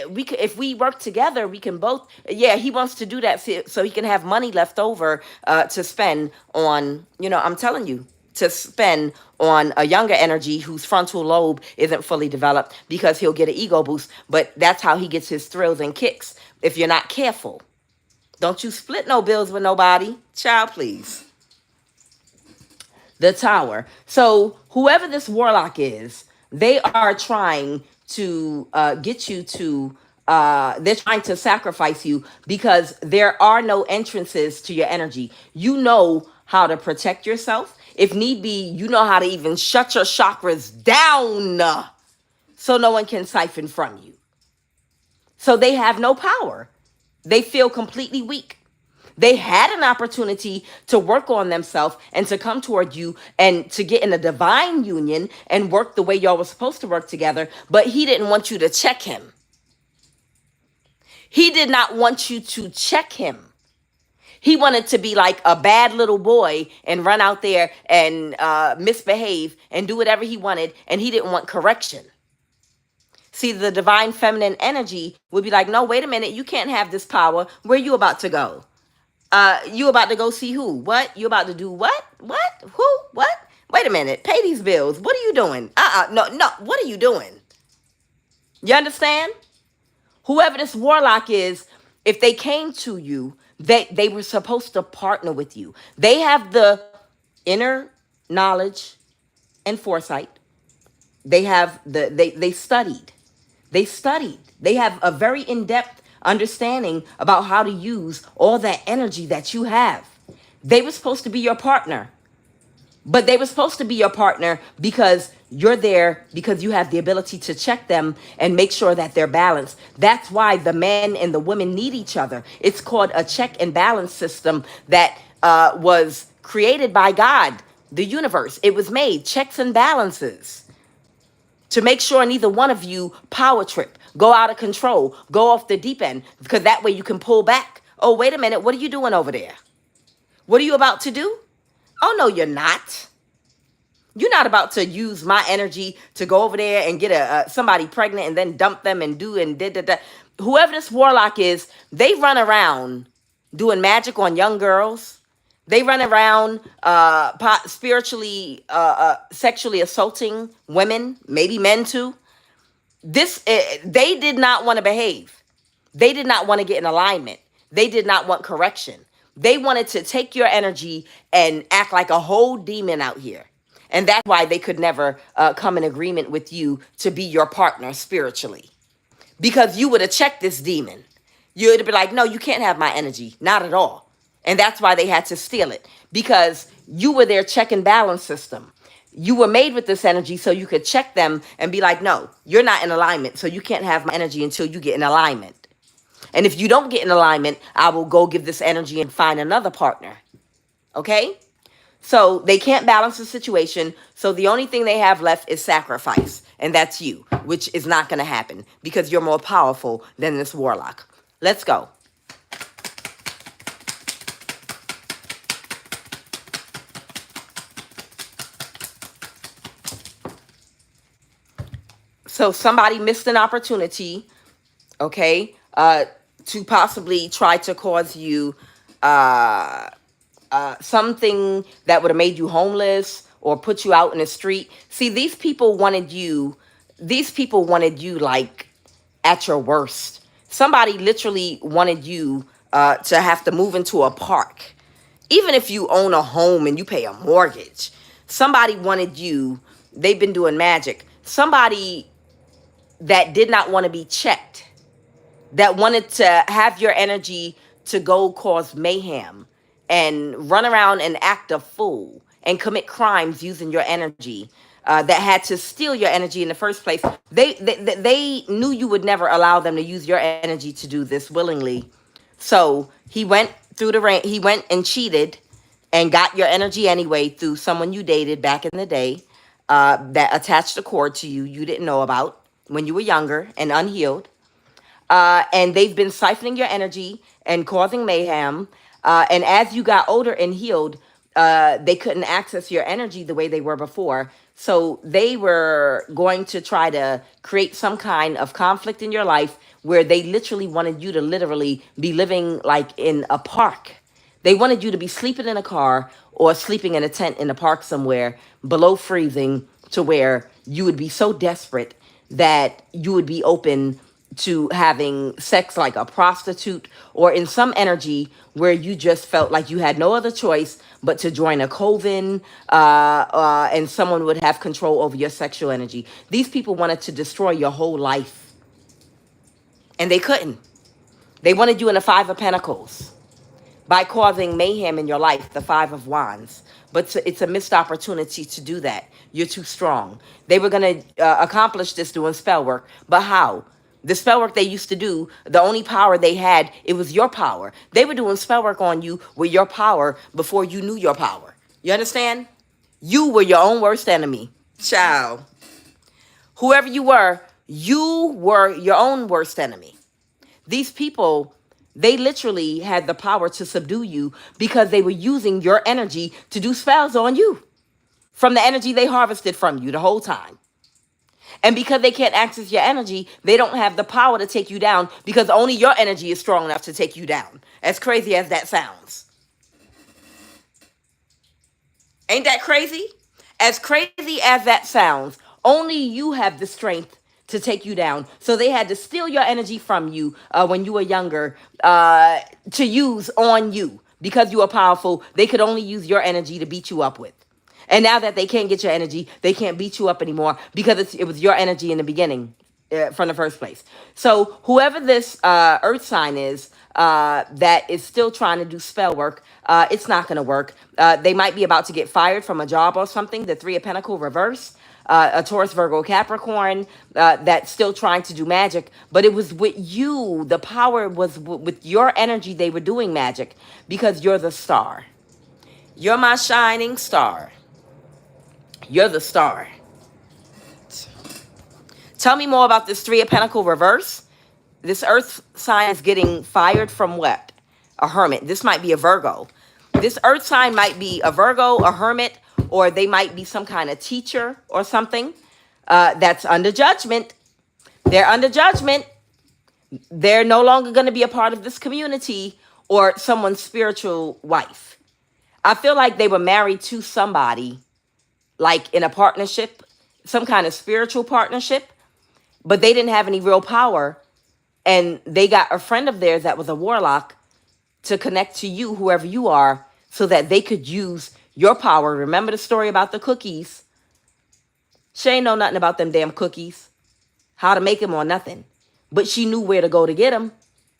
we could, if we work together, we can both. Yeah, he wants to do that so he can have money left over to spend on, I'm telling you, to spend on a younger energy whose frontal lobe isn't fully developed because he'll get an ego boost. But that's how he gets his thrills and kicks if you're not careful. Don't you split no bills with nobody. Child, please. The tower. So whoever this warlock is, they are trying to get you to, they're trying to sacrifice you because there are no entrances to your energy. You know how to protect yourself. If need be, you know how to even shut your chakras down so no one can siphon from you. So they have no power. They feel completely weak. They had an opportunity to work on themselves and to come toward you and to get in a divine union and work the way y'all were supposed to work together, but he didn't want you to check him. He did not want you to check him. He wanted to be like a bad little boy and run out there and misbehave and do whatever he wanted, and he didn't want correction. See, the divine feminine energy would be like, no, wait a minute, you can't have this power. Where you about to go? You about to go see who? What? You about to do what? What? Who? What? Wait a minute, pay these bills. What are you doing? No, what are you doing? You understand? Whoever this warlock is, if they came to you, they were supposed to partner with you. They have the inner knowledge and foresight. They have they studied. They studied. They have a very in-depth understanding about how to use all that energy that you have. They were supposed to be your partner. But they were supposed to be your partner because you're there, because you have the ability to check them and make sure that they're balanced. That's why the men and the women need each other. It's called a check and balance system that was created by God, the universe. It was made, checks and balances, to make sure neither one of you power trip, go out of control, go off the deep end, because that way you can pull back. Oh, wait a minute, what are you doing over there? What are you about to do? Oh, no, you're not. You're not about to use my energy to go over there and get somebody pregnant and then dump them and do and da. Whoever this warlock is, they run around doing magic on young girls. They run around spiritually, sexually assaulting women, maybe men too. They did not want to behave. They did not want to get in alignment. They did not want correction. They wanted to take your energy and act like a whole demon out here. And that's why they could never come in agreement with you to be your partner spiritually. Because you would have checked this demon. You would have been like, no, you can't have my energy. Not at all. And that's why they had to steal it. Because you were their check and balance system. You were made with this energy so you could check them and be like, no, you're not in alignment. So you can't have my energy until you get in alignment. And if you don't get in alignment, I will go give this energy and find another partner. Okay? So they can't balance the situation. So the only thing they have left is sacrifice. And that's you, which is not going to happen because you're more powerful than this warlock. Let's go. So somebody missed an opportunity, okay, to possibly try to cause you something that would have made you homeless or put you out in the street. See, these people wanted you like at your worst. Somebody literally wanted you to have to move into a park. Even if you own a home and you pay a mortgage, somebody wanted you, they've been doing magic. Somebody that did not want to be checked, that wanted to have your energy to go cause mayhem and run around and act a fool and commit crimes using your energy, that had to steal your energy in the first place. They knew you would never allow them to use your energy to do this willingly. So he went through the rain. He went and cheated and got your energy anyway through someone you dated back in the day, that attached a cord to you didn't know about when you were younger and unhealed. And they've been siphoning your energy and causing mayhem. And as you got older and healed, they couldn't access your energy the way they were before. So they were going to try to create some kind of conflict in your life where they literally wanted you to literally be living like in a park. They wanted you to be sleeping in a car or sleeping in a tent in a park somewhere below freezing, to where you would be so desperate that you would be open to having sex like a prostitute, or in some energy where you just felt like you had no other choice but to join a coven, and someone would have control over your sexual energy. These people wanted to destroy your whole life, and they couldn't. They wanted you in the Five of Pentacles by causing mayhem in your life, the Five of Wands. But it's a missed opportunity to do that. You're too strong. They were going to accomplish this doing spell work. But how? The spell work they used to do, the only power they had, it was your power. They were doing spell work on you with your power before you knew your power. You understand? You were your own worst enemy. Child. Whoever you were your own worst enemy. These people, they literally had the power to subdue you because they were using your energy to do spells on you from the energy they harvested from you the whole time. And because they can't access your energy, they don't have the power to take you down because only your energy is strong enough to take you down. As crazy as that sounds. Ain't that crazy? As crazy as that sounds, only you have the strength to take you down. So they had to steal your energy from you when you were younger to use on you. Because you are powerful, they could only use your energy to beat you up with. And now that they can't get your energy, they can't beat you up anymore because it was your energy in the beginning from the first place. So whoever this earth sign is that is still trying to do spell work, it's not going to work. They might be about to get fired from a job or something. The Three of Pentacles reverse. A Taurus, Virgo, Capricorn that's still trying to do magic, but it was with you. The power was with your energy. They were doing magic because you're the star. You're my shining star. You're the star. Tell me more about this Three of Pentacles reverse. This earth sign is getting fired from what? A hermit. This might be a Virgo. This earth sign might be a Virgo, a hermit, or they might be some kind of teacher or something that's under judgment. They're under judgment. They're no longer going to be a part of this community or someone's spiritual wife. I feel like they were married to somebody, like in a partnership, some kind of spiritual partnership, but they didn't have any real power. And they got a friend of theirs that was a warlock to connect to you, whoever you are, so that they could use your power. Remember the story about the cookies? She ain't know nothing about them damn cookies, how to make them or nothing. But she knew where to go to get them.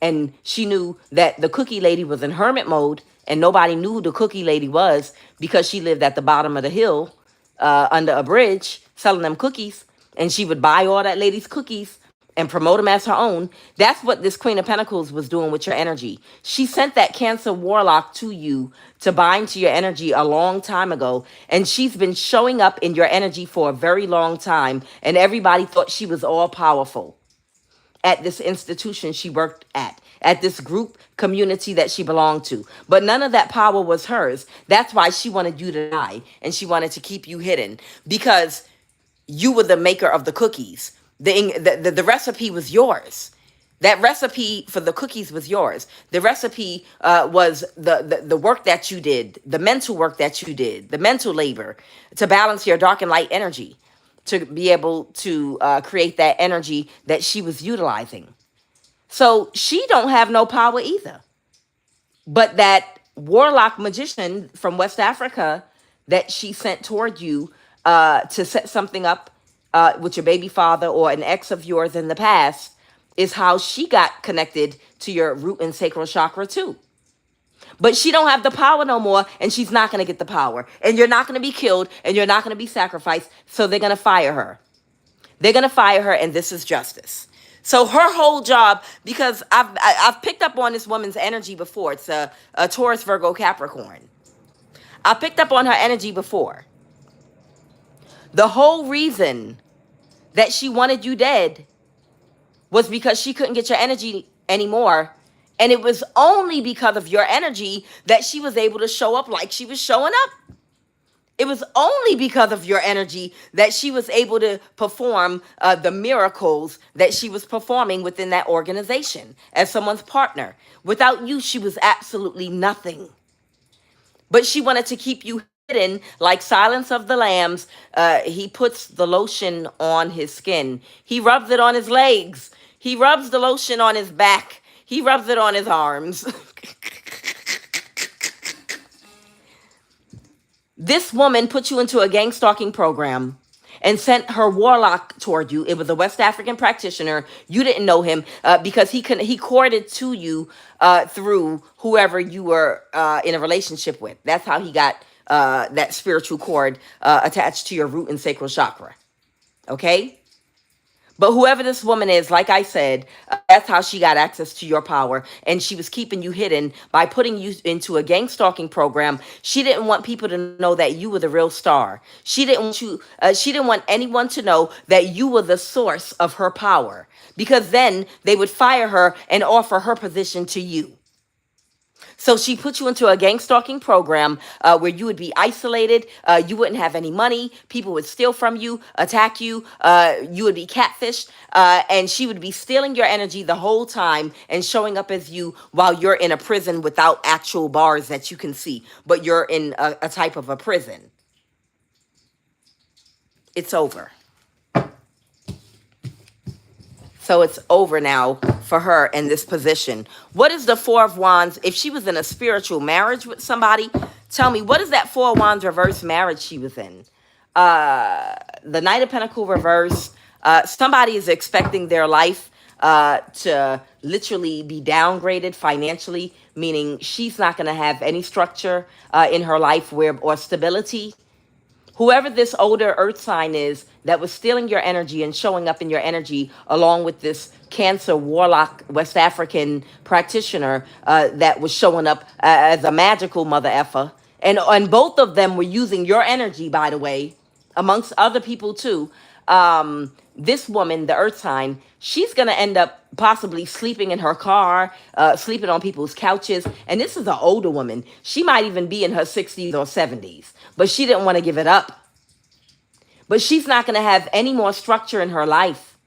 And she knew that the cookie lady was in hermit mode. And nobody knew who the cookie lady was because she lived at the bottom of the hill under a bridge selling them cookies. And she would buy all that lady's cookies and promote them as her own. That's what this Queen of Pentacles was doing with your energy. She sent that Cancer Warlock to you to bind to your energy a long time ago. And she's been showing up in your energy for a very long time. And everybody thought she was all powerful at this institution she worked at this group community that she belonged to. But none of that power was hers. That's why she wanted you to die. And she wanted to keep you hidden because you were the maker of the cookies. The recipe was yours. That recipe for the cookies was yours. The recipe was the work that you did, the mental work that you did, the mental labor to balance your dark and light energy, to be able to create that energy that she was utilizing. So she don't have no power either. But that warlock magician from West Africa that she sent toward you to set something up with your baby father or an ex of yours in the past is how she got connected to your root and sacral chakra too. But she don't have the power no more, and she's not going to get the power. And you're not going to be killed, and you're not going to be sacrificed, so they're going to fire her. They're going to fire her, and this is justice. So her whole job, because I've picked up on this woman's energy before. It's a Taurus, Virgo, Capricorn. I picked up on her energy before. The whole reason that she wanted you dead was because she couldn't get your energy anymore. And it was only because of your energy that she was able to show up like she was showing up. It was only because of your energy that she was able to perform the miracles that she was performing within that organization as someone's partner. Without you, she was absolutely nothing. But she wanted to keep you hidden like Silence of the Lambs. He puts the lotion on his skin. He rubs it on his legs. He rubs the lotion on his back. He rubs it on his arms. This woman put you into a gang stalking program and sent her warlock toward you. It was a West African practitioner. You didn't know him because he courted to you through whoever you were in a relationship with. That's how he got that spiritual cord attached to your root and sacral chakra. Okay? But whoever this woman is, like I said, that's how she got access to your power. And she was keeping you hidden by putting you into a gang stalking program. She didn't want people to know that you were the real star. She didn't want you. She didn't want anyone to know that you were the source of her power, because then they would fire her and offer her position to you. So she put you into a gang stalking program where you would be isolated. You wouldn't have any money. People would steal from you, attack you. You would be catfished. And she would be stealing your energy the whole time and showing up as you while you're in a prison without actual bars that you can see. But you're in a type of a prison. It's over. So it's over now for her in this position. What is the Four of Wands? If she was in a spiritual marriage with somebody, tell me, what is that Four of Wands reverse marriage she was in? The Knight of Pentacles reverse. Somebody is expecting their life to literally be downgraded financially, meaning she's not going to have any structure in her life or stability. Whoever this older earth sign is that was stealing your energy and showing up in your energy, along with this Cancer, Warlock, West African practitioner that was showing up as a magical mother effer. And both of them were using your energy, by the way, amongst other people too. This woman, the earth sign, she's going to end up possibly sleeping in her car, sleeping on people's couches. And this is an older woman. She might even be in her 60s or 70s, but she didn't want to give it up. But she's not going to have any more structure in her life.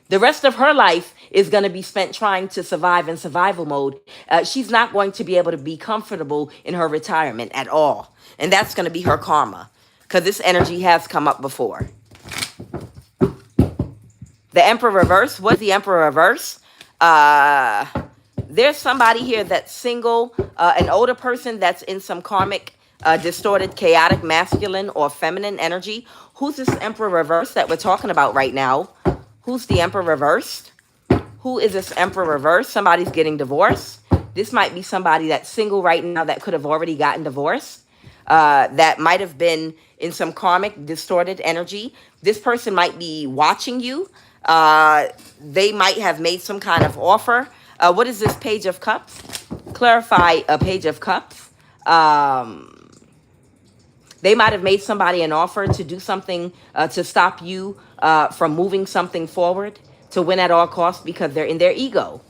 The rest of her life is going to be spent trying to survive in survival mode. She's not going to be able to be comfortable in her retirement at all. And that's going to be her karma, because this energy has come up before. The Emperor reverse. What's the Emperor reverse? There's somebody here that's single, an older person that's in some karmic, distorted, chaotic, masculine or feminine energy. Who's this Emperor reverse that we're talking about right now? Who's the Emperor reversed? Who is this Emperor reverse? Somebody's getting divorced. This might be somebody that's single right now that could have already gotten divorced. That might have been in some karmic, distorted energy. This person might be watching you. They might have made some kind of offer. What is this Page of Cups? Clarify a Page of Cups. They might have made somebody an offer to do something to stop you from moving something forward, to win at all costs, because they're in their ego.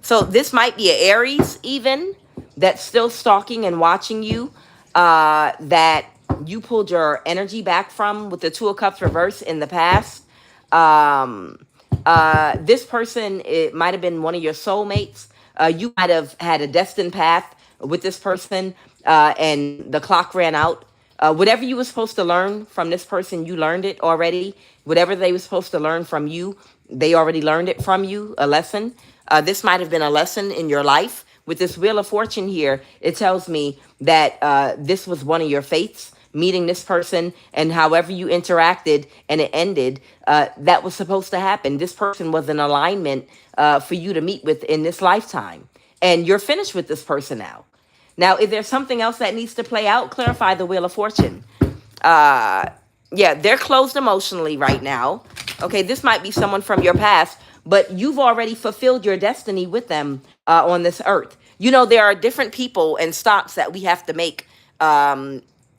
So this might be an Aries even that's still stalking and watching you, that you pulled your energy back from with the Two of Cups reverse in the past. This person, it might have been one of your soulmates. You might have had a destined path with this person, and the clock ran out. Whatever you were supposed to learn from this person, you learned it already. Whatever they were supposed to learn from you, they already learned it from you, a lesson. This might have been a lesson in your life. With this Wheel of Fortune here, it tells me that this was one of your fates, meeting this person, and however you interacted and it ended, that was supposed to happen. This person was an alignment for you to meet with in this lifetime. And you're finished with this person now. Now, if there's something else that needs to play out, clarify the Wheel of Fortune. Yeah, they're closed emotionally right now. Okay, this might be someone from your past, but you've already fulfilled your destiny with them on this earth. You know, there are different people and stops that we have to make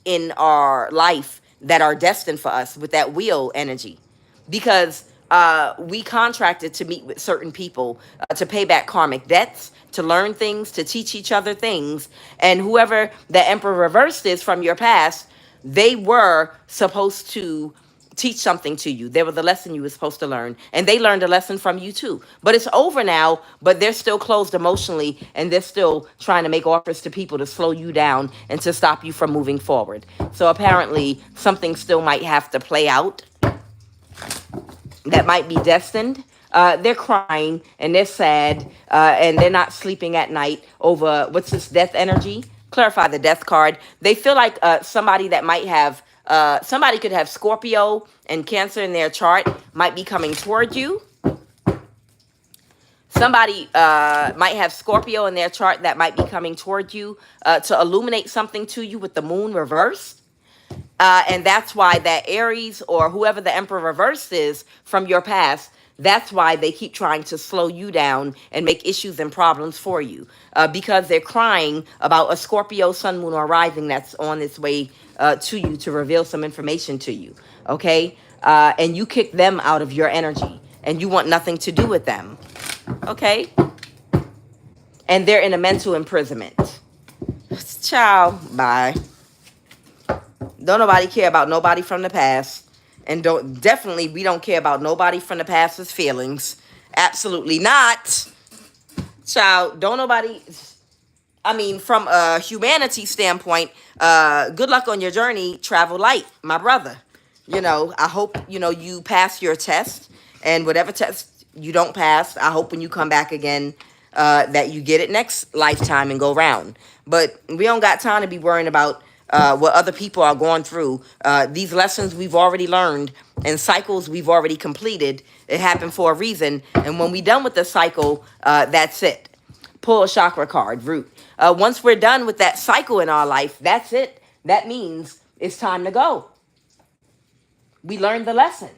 in our life that are destined for us with that wheel energy, because we contracted to meet with certain people to pay back karmic debts, to learn things, to teach each other things. And whoever the Emperor reversed is from your past, they were supposed to teach something to you. There was a lesson you were supposed to learn, and they learned a lesson from you too. But it's over now, but they're still closed emotionally, and they're still trying to make offers to people to slow you down and to stop you from moving forward. So apparently something still might have to play out that might be destined. They're crying and they're sad, and they're not sleeping at night over, what's this, death energy? Clarify the death card. They feel like somebody that might have, somebody could have Scorpio and Cancer in their chart, might be coming toward you. Somebody might have Scorpio in their chart that might be coming toward you to illuminate something to you with the moon reversed. And that's why that Aries or whoever the Emperor reversed is from your past, that's why they keep trying to slow you down and make issues and problems for you, because they're crying about a Scorpio sun, moon, or rising that's on its way to you to reveal some information to you. Okay. And you kick them out of your energy and you want nothing to do with them. Okay. and they're in a mental imprisonment. Ciao. Bye. Don't nobody care about nobody from the past. And definitely we don't care about nobody from the past's feelings. Absolutely not. Child, don't nobody, I mean, from a humanity standpoint, good luck on your journey. Travel light, my brother. You know, I hope, you know, you pass your test, and whatever test you don't pass, I hope when you come back again, that you get it next lifetime and go round. But we don't got time to be worrying about what other people are going through. These lessons we've already learned and cycles we've already completed. It happened for a reason. And when we done with the cycle, that's it. Pull a chakra card, root. Once we're done with that cycle in our life, that's it. That means it's time to go. We learned the lesson.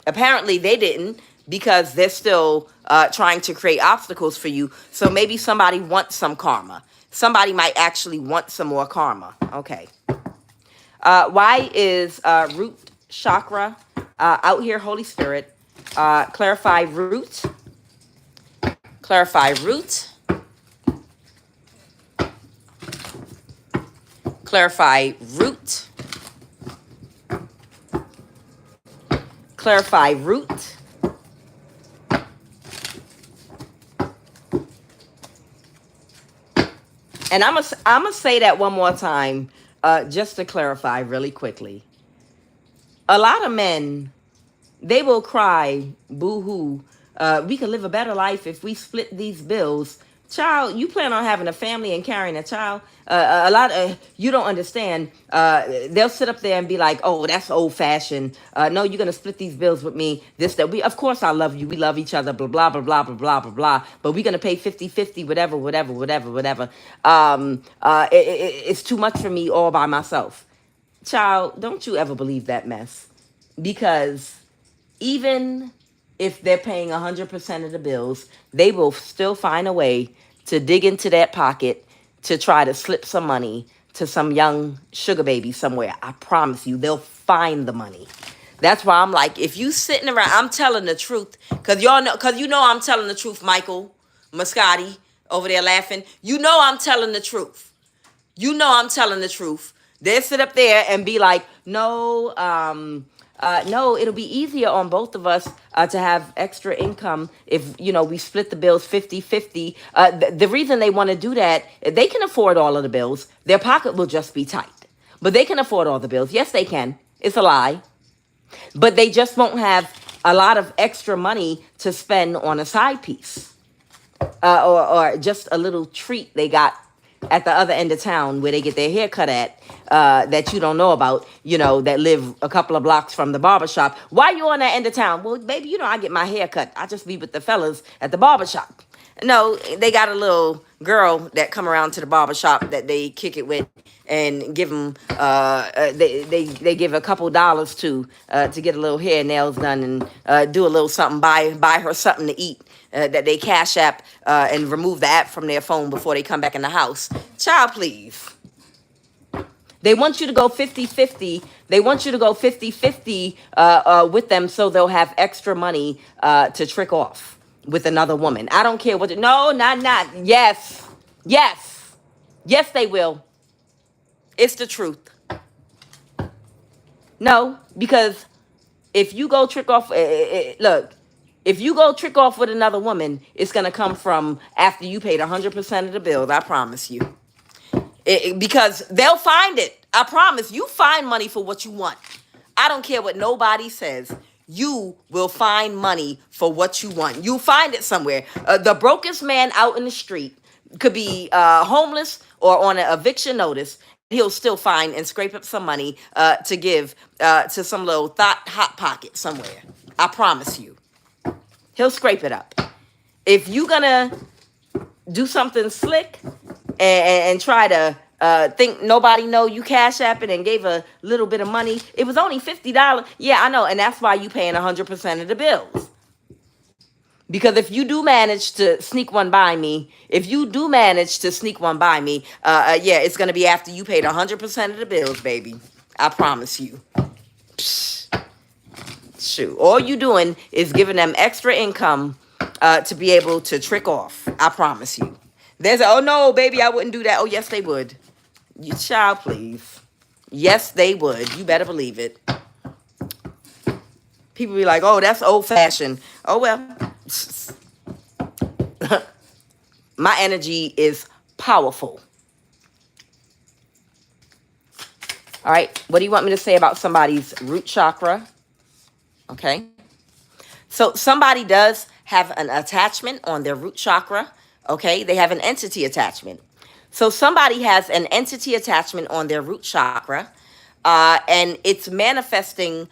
Apparently they didn't, because they're still trying to create obstacles for you. So maybe somebody wants some karma. Somebody might actually want some more karma. Okay. Why is root chakra out here, Holy Spirit? Clarify root. Clarify root. Clarify root. Clarify root. And I'm gonna say that one more time, just to clarify really quickly. A lot of men, they will cry, boo-hoo, we could live a better life if we split these bills. Child, you plan on having a family and carrying a child? A lot of, you don't understand. They'll sit up there and be like, oh, that's old-fashioned. No, you're going to split these bills with me. This, that. Of course I love you. We love each other, blah, blah, blah, blah, blah, blah, blah, blah. But we're going to pay 50-50, whatever. It's too much for me all by myself. Child, don't you ever believe that mess. Because even if they're paying 100% of the bills, they will still find a way to dig into that pocket to try to slip some money to some young sugar baby somewhere. I promise you, they'll find the money. That's why I'm like, if you sitting around, I'm telling the truth. Because y'all know, because you know I'm telling the truth, Michael Muscati over there laughing. You know I'm telling the truth. You know I'm telling the truth. They'll sit up there and be like, no, no, it'll be easier on both of us to have extra income if, you know, we split the bills 50-50. The reason they want to do that, they can afford all of the bills. Their pocket will just be tight. But they can afford all the bills. Yes, they can. It's a lie. But they just won't have a lot of extra money to spend on a side piece. Or just a little treat they got at the other end of town where they get their hair cut at, that you don't know about, you know, that live a couple of blocks from the barbershop. Why you on that end of town? Well, baby, you know, I get my hair cut. I just be with the fellas at the barbershop. No, they got a little girl that come around to the barbershop that they kick it with and give them, they give a couple dollars to get a little hair and nails done and do a little something, buy her something to eat. That they cash app and remove the app from their phone before they come back in the house. Child, please. They want you to go 50-50. They want you to go 50-50 with them so they'll have extra money to trick off with another woman. I don't care what. No, not. Yes. Yes. Yes, they will. It's the truth. No, because if you go trick off, look. If you go trick off with another woman, it's going to come from after you paid 100% of the bills. I promise you. Because they'll find it. I promise. You find money for what you want. I don't care what nobody says. You will find money for what you want. You'll find it somewhere. The brokest man out in the street could be homeless or on an eviction notice. He'll still find and scrape up some money to give to some little hot pocket somewhere. I promise you. He'll scrape it up. If you gonna do something slick and try to think nobody know you cash apping and gave a little bit of money, it was only $50. Yeah, I know, and that's why you paying 100% of the bills. Because if you do manage to sneak one by me, yeah, it's gonna be after you paid 100% of the bills, baby. I promise you. Psh. Shoot, all you doing is giving them extra income to be able to trick off. I promise you. There's a, oh no, baby, I wouldn't do that. Oh, yes, they would. You child, please. Yes, they would. You better believe it. People be like, oh, that's old fashioned. Oh, well. My energy is powerful. All right. What do you want me to say about somebody's root chakra? Okay. So somebody does have an attachment on their root chakra. Okay. They have an entity attachment. So somebody has an entity attachment on their root chakra. And it's manifesting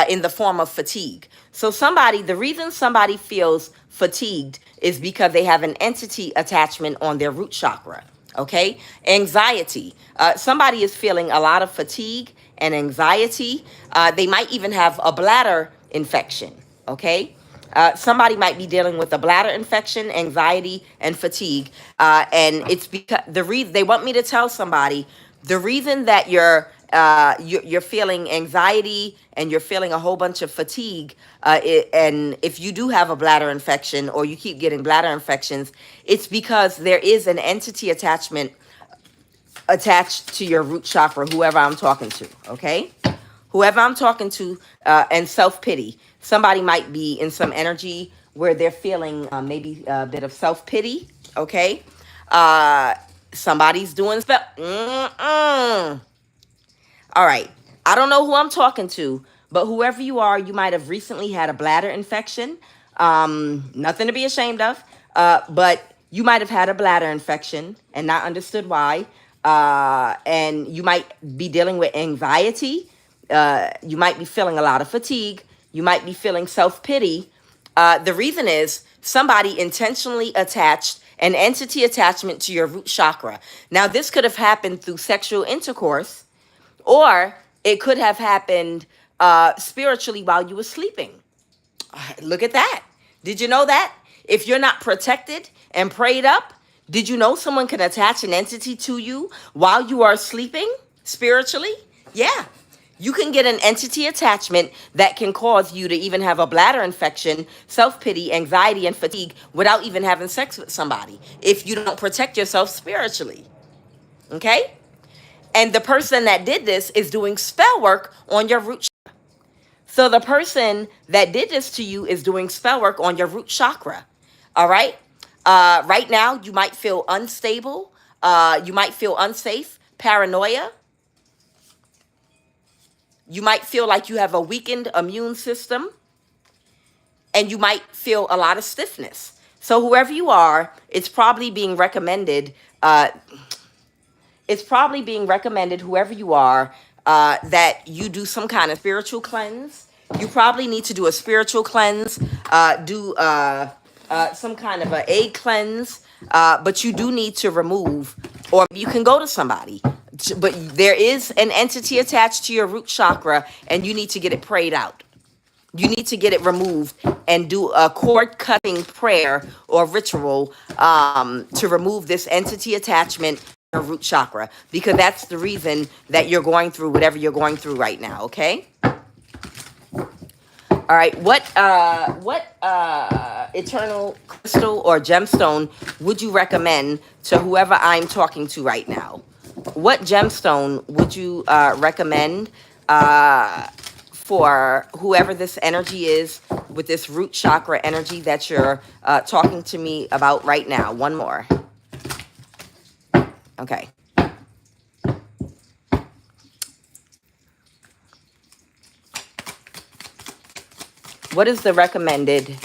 in the form of fatigue. So the reason somebody feels fatigued is because they have an entity attachment on their root chakra. Okay. Anxiety. Somebody is feeling a lot of fatigue and anxiety. They might even have a bladder infection. Okay. Somebody might be dealing with a bladder infection, anxiety, and fatigue. And it's because they want me to tell somebody the reason that you're feeling anxiety and you're feeling a whole bunch of fatigue, and if you do have a bladder infection or you keep getting bladder infections, it's because there is an entity attachment attached to your root chakra, whoever I'm talking to, okay? Whoever I'm talking to, and self-pity. Somebody might be in some energy where they're feeling maybe a bit of self-pity, okay? Somebody's doing All right. I don't know who I'm talking to, but whoever you are, you might have recently had a bladder infection. Nothing to be ashamed of. But you might have had a bladder infection and not understood why. And you might be dealing with anxiety. You might be feeling a lot of fatigue. You might be feeling self-pity. The reason is somebody intentionally attached an entity attachment to your root chakra. Now, this could have happened through sexual intercourse, or it could have happened spiritually while you were sleeping. Look at that. Did you know that? If you're not protected and prayed up, did you know someone can attach an entity to you while you are sleeping spiritually? Yeah. You can get an entity attachment that can cause you to even have a bladder infection, self-pity, anxiety, and fatigue without even having sex with somebody if you don't protect yourself spiritually. Okay? And the person that did this is doing spell work on your root chakra. So the person that did this to you is doing spell work on your root chakra. All right? Right now, you might feel unstable. You might feel unsafe, paranoia. You might feel like you have a weakened immune system. And you might feel a lot of stiffness. So whoever you are, it's probably being recommended, whoever you are, that you do some kind of spiritual cleanse. You probably need to do a spiritual cleanse, do some kind of an egg cleanse, but you do need to remove, or you can go to somebody. But there is an entity attached to your root chakra, and you need to get it prayed out. You need to get it removed and do a cord cutting prayer or ritual to remove this entity attachment to your root chakra, because that's the reason that you're going through whatever you're going through right now. Okay. All right. What eternal crystal or gemstone would you recommend to whoever I'm talking to right now? What gemstone would you recommend for whoever this energy is with this root chakra energy that you're talking to me about right now? One more. Okay. What is the recommended?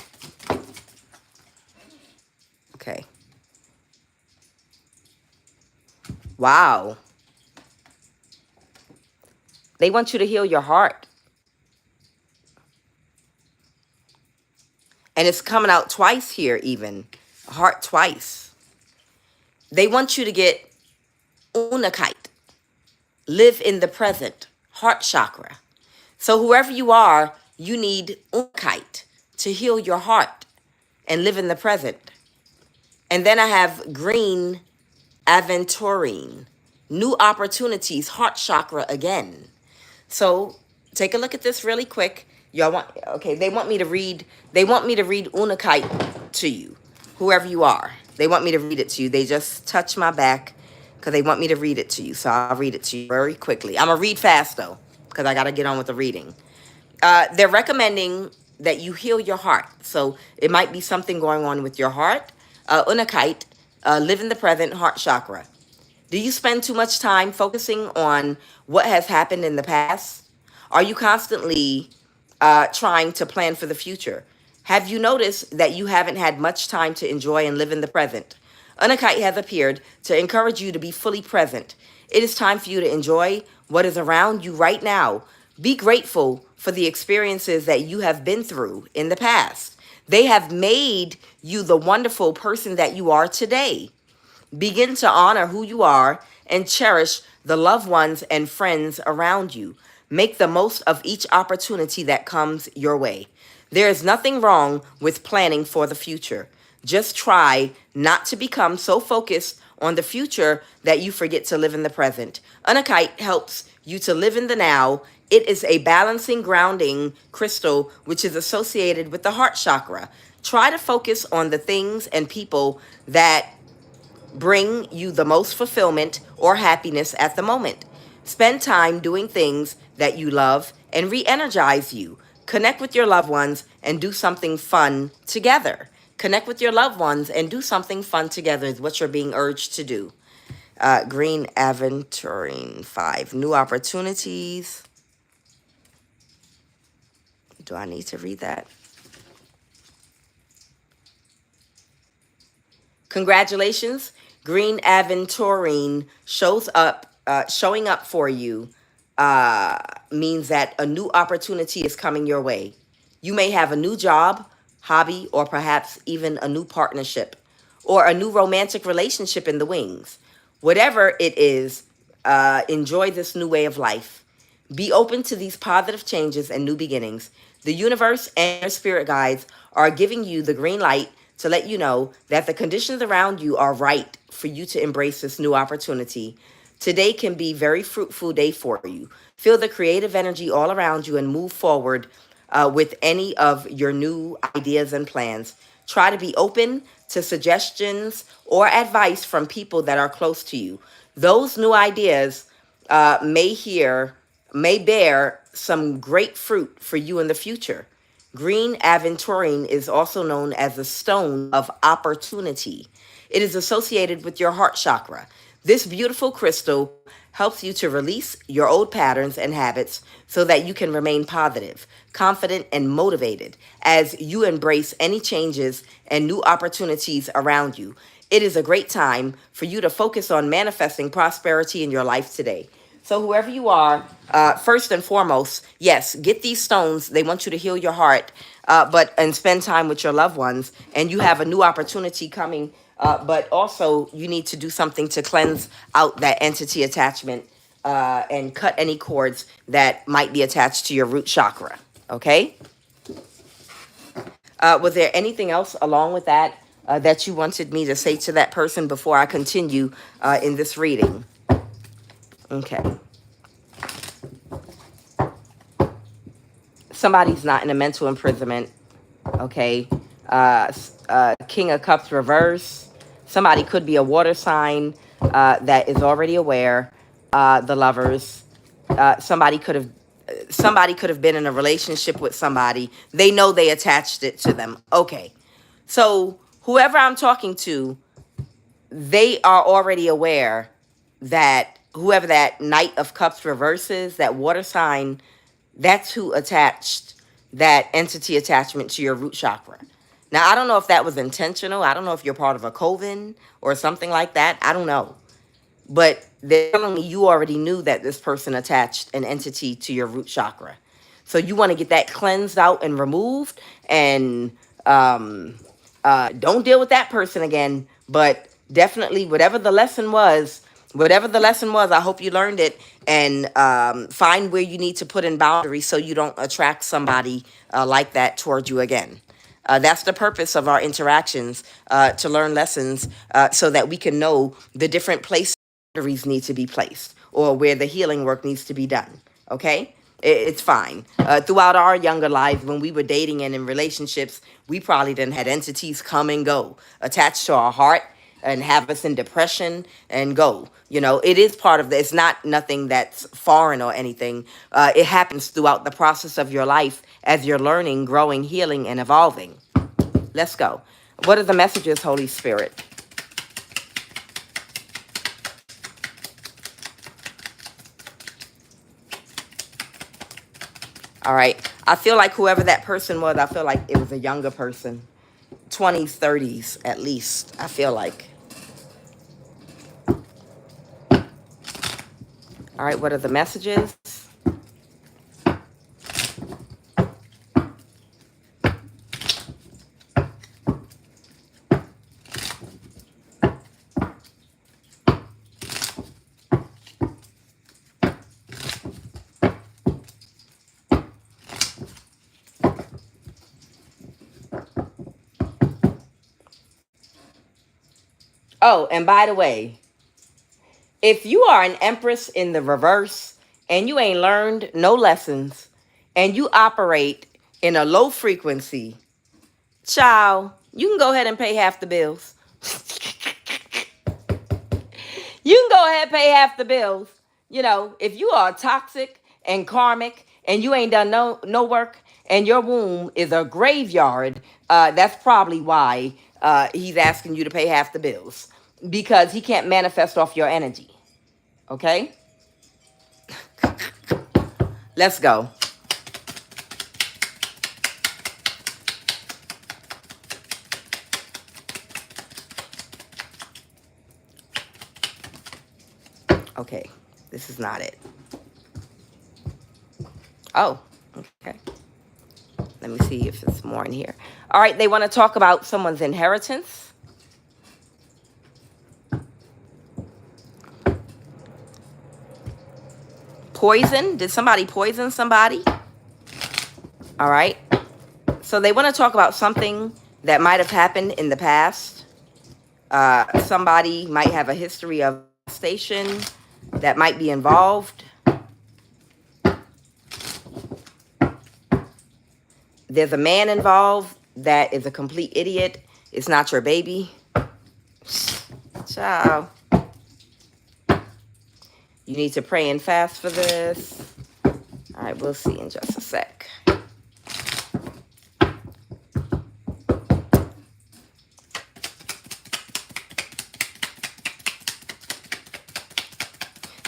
Okay. Wow. They want you to heal your heart. And it's coming out twice here even. Heart twice. They want you to get unakite. Live in the present. Heart chakra. So whoever you are, you need unakite to heal your heart and live in the present. And then I have green aventurine. New opportunities, heart chakra again. So take a look at this really quick. Y'all want, okay, they want me to read unakite to you, whoever you are. They want me to read it to you. They just touch my back because they want me to read it to you. So I'll read it to you very quickly. I'm going to read fast, though, because I got to get on with the reading. They're recommending that you heal your heart. So it might be something going on with your heart. Unakite, live in the present, heart chakra. Do you spend too much time focusing on what has happened in the past? Are you constantly trying to plan for the future? Have you noticed that you haven't had much time to enjoy and live in the present? Unakite has appeared to encourage you to be fully present. It is time for you to enjoy what is around you right now. Be grateful for the experiences that you have been through in the past. They have made you the wonderful person that you are today. Begin to honor who you are and cherish the loved ones and friends around you. Make the most of each opportunity that comes your way. There is nothing wrong with planning for the future. Just try not to become so focused on the future that you forget to live in the present. Unakite helps you to live in the now. It is a balancing, grounding crystal which is associated with the heart chakra. Try to focus on the things and people that bring you the most fulfillment or happiness at the moment. Spend time doing things that you love and re-energize you. Connect with your loved ones and do something fun together. Connect with your loved ones and do something fun together is what you're being urged to do. Green Aventurine 5. New opportunities. Do I need to read that? Congratulations. Green Aventurine showing up for you means that a new opportunity is coming your way. You may have a new job, hobby, or perhaps even a new partnership or a new romantic relationship in the wings. Whatever it is, enjoy this new way of life. Be open to these positive changes and new beginnings. The universe and your spirit guides are giving you the green light to let you know that the conditions around you are right for you to embrace this new opportunity. Today can be a very fruitful day for you. Feel the creative energy all around you and move forward with any of your new ideas and plans. Try to be open to suggestions or advice from people that are close to you. Those new ideas may bear some great fruit for you in the future. Green Aventurine is also known as the stone of opportunity. It is associated with your heart chakra. This beautiful crystal helps you to release your old patterns and habits so that you can remain positive, confident, and motivated as you embrace any changes and new opportunities around you. It is a great time for you to focus on manifesting prosperity in your life today. So whoever you are, first and foremost, yes, get these stones. They want you to heal your heart, and spend time with your loved ones. And you have a new opportunity coming, but also you need to do something to cleanse out that entity attachment and cut any cords that might be attached to your root chakra. Okay? Was there anything else along with that that you wanted me to say to that person before I continue in this reading? Okay. Somebody's not in a mental imprisonment. Okay. King of Cups reverse. Somebody could be a water sign that is already aware. The lovers. Somebody could have been in a relationship with somebody. They know they attached it to them. Okay. So whoever I'm talking to, they are already aware that whoever that Knight of Cups reverses, that water sign, that's who attached that entity attachment to your root chakra. Now, I don't know if that was intentional. I don't know if you're part of a coven or something like that. I don't know. But they're telling me you already knew that this person attached an entity to your root chakra. So you want to get that cleansed out and removed, and don't deal with that person again. But definitely, whatever the lesson was, I hope you learned it, and find where you need to put in boundaries so you don't attract somebody like that towards you again. That's the purpose of our interactions, to learn lessons so that we can know the different places boundaries need to be placed or where the healing work needs to be done. Okay? It's fine. Throughout our younger lives, when we were dating and in relationships, we probably didn't had entities come and go, attached to our heart and have us in depression and go. You know, it is part of the, it's not nothing that's foreign or anything. It happens throughout the process of your life as you're learning, growing, healing, and evolving. Let's go. What are the messages, Holy Spirit? All right. I feel like whoever that person was, I feel like it was a younger person. 20s, 30s at least, I feel like. All right, what are the messages? Oh, and by the way, if you are an empress in the reverse and you ain't learned no lessons and you operate in a low frequency, child, you can go ahead and pay half the bills. You can go ahead and pay half the bills. You know, if you are toxic and karmic and you ain't done no work and your womb is a graveyard, that's probably why he's asking you to pay half the bills, because he can't manifest off your energy. Okay? Let's go. Okay, this is not it. Oh, okay. Let me see if there's more in here. All right, they want to talk about someone's inheritance. Poison. Did somebody poison somebody? All right. So they want to talk about something that might have happened in the past. Somebody might have a history of molestation that might be involved. There's a man involved that is a complete idiot. It's not your baby. Ciao. You need to pray and fast for this. All right, we'll see in just a sec.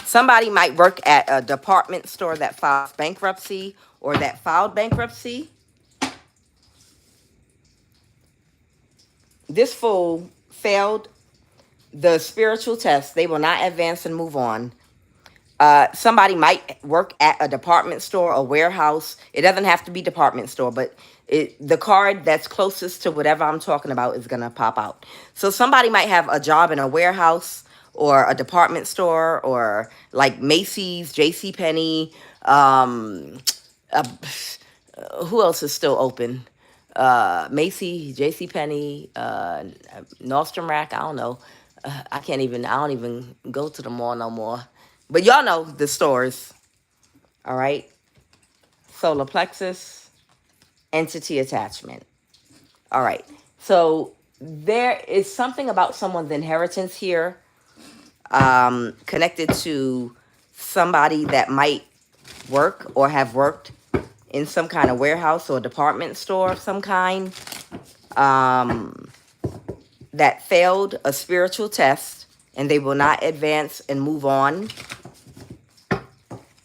Somebody might work at a department store that files bankruptcy or that filed bankruptcy. This fool failed the spiritual test. They will not advance and move on. Somebody might work at a department store, a warehouse. It doesn't have to be department store, but the card that's closest to whatever I'm talking about is going to pop out. So somebody might have a job in a warehouse or a department store or like Macy's, JCPenney. Who else is still open? Macy, JCPenney, Nordstrom Rack. I don't know. I don't even go to the mall no more. But y'all know the stores. All right. Solar plexus, entity attachment. All right. So there is something about someone's inheritance here, connected to somebody that might work or have worked in some kind of warehouse or department store of some kind, that failed a spiritual test and they will not advance and move on.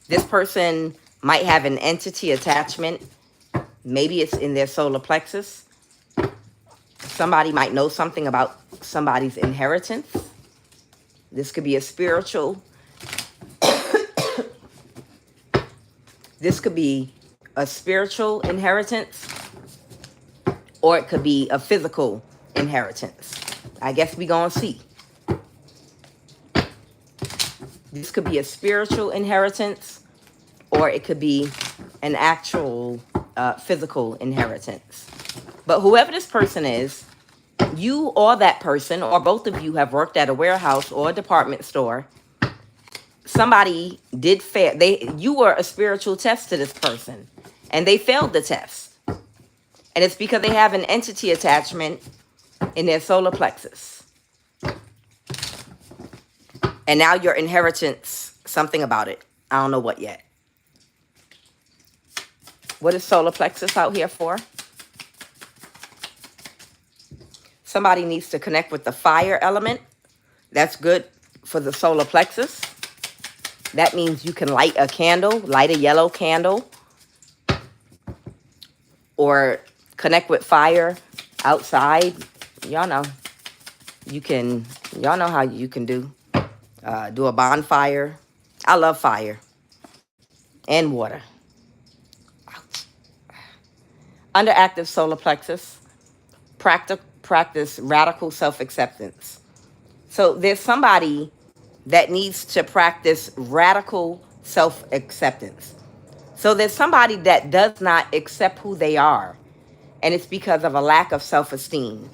This person might have an entity attachment. Maybe it's in their solar plexus. Somebody might know something about somebody's inheritance. This could be a spiritual. This could be a spiritual inheritance, or it could be a physical inheritance. I guess we gonna see. This could be a spiritual inheritance, or it could be an actual physical inheritance. But whoever this person is, you or that person, or both of you have worked at a warehouse or a department store. somebody did fail. You were a spiritual test to this person, and they failed the test. And it's because they have an entity attachment in their solar plexus. And now your inheritance, something about it. I don't know what yet. What is solar plexus out here for? Somebody needs to connect with the fire element. That's good for the solar plexus. That means you can light a candle, light a yellow candle, or connect with fire outside. Y'all know. Y'all know how you can do a bonfire. I love fire and water. Under active solar plexus, practice radical self-acceptance. So there's somebody that needs to practice radical self-acceptance. So there's somebody that does not accept who they are, and it's because of a lack of self-esteem.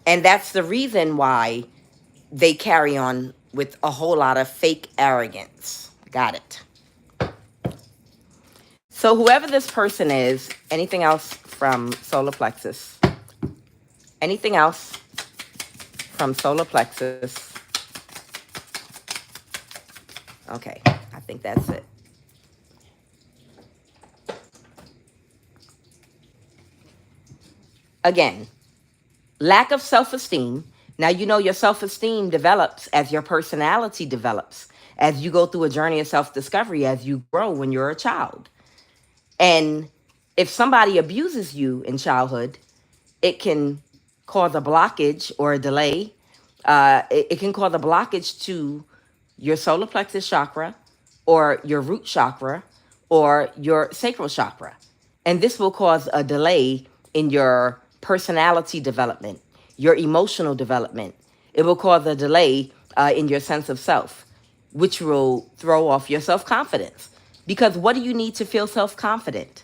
And that's the reason why they carry on with a whole lot of fake arrogance. Got it. So whoever this person is, anything else from solar plexus? Anything else from solar plexus? Okay, I think that's it. Again, lack of self-esteem. Now, you know your self-esteem develops as your personality develops, as you go through a journey of self-discovery, as you grow when you're a child. And if somebody abuses you in childhood, it can cause a blockage or a delay. It can cause a blockage to your solar plexus chakra or your root chakra or your sacral chakra. And this will cause a delay in your personality development, your emotional development. It will cause a delay in your sense of self, which will throw off your self-confidence. Because what do you need to feel self-confident?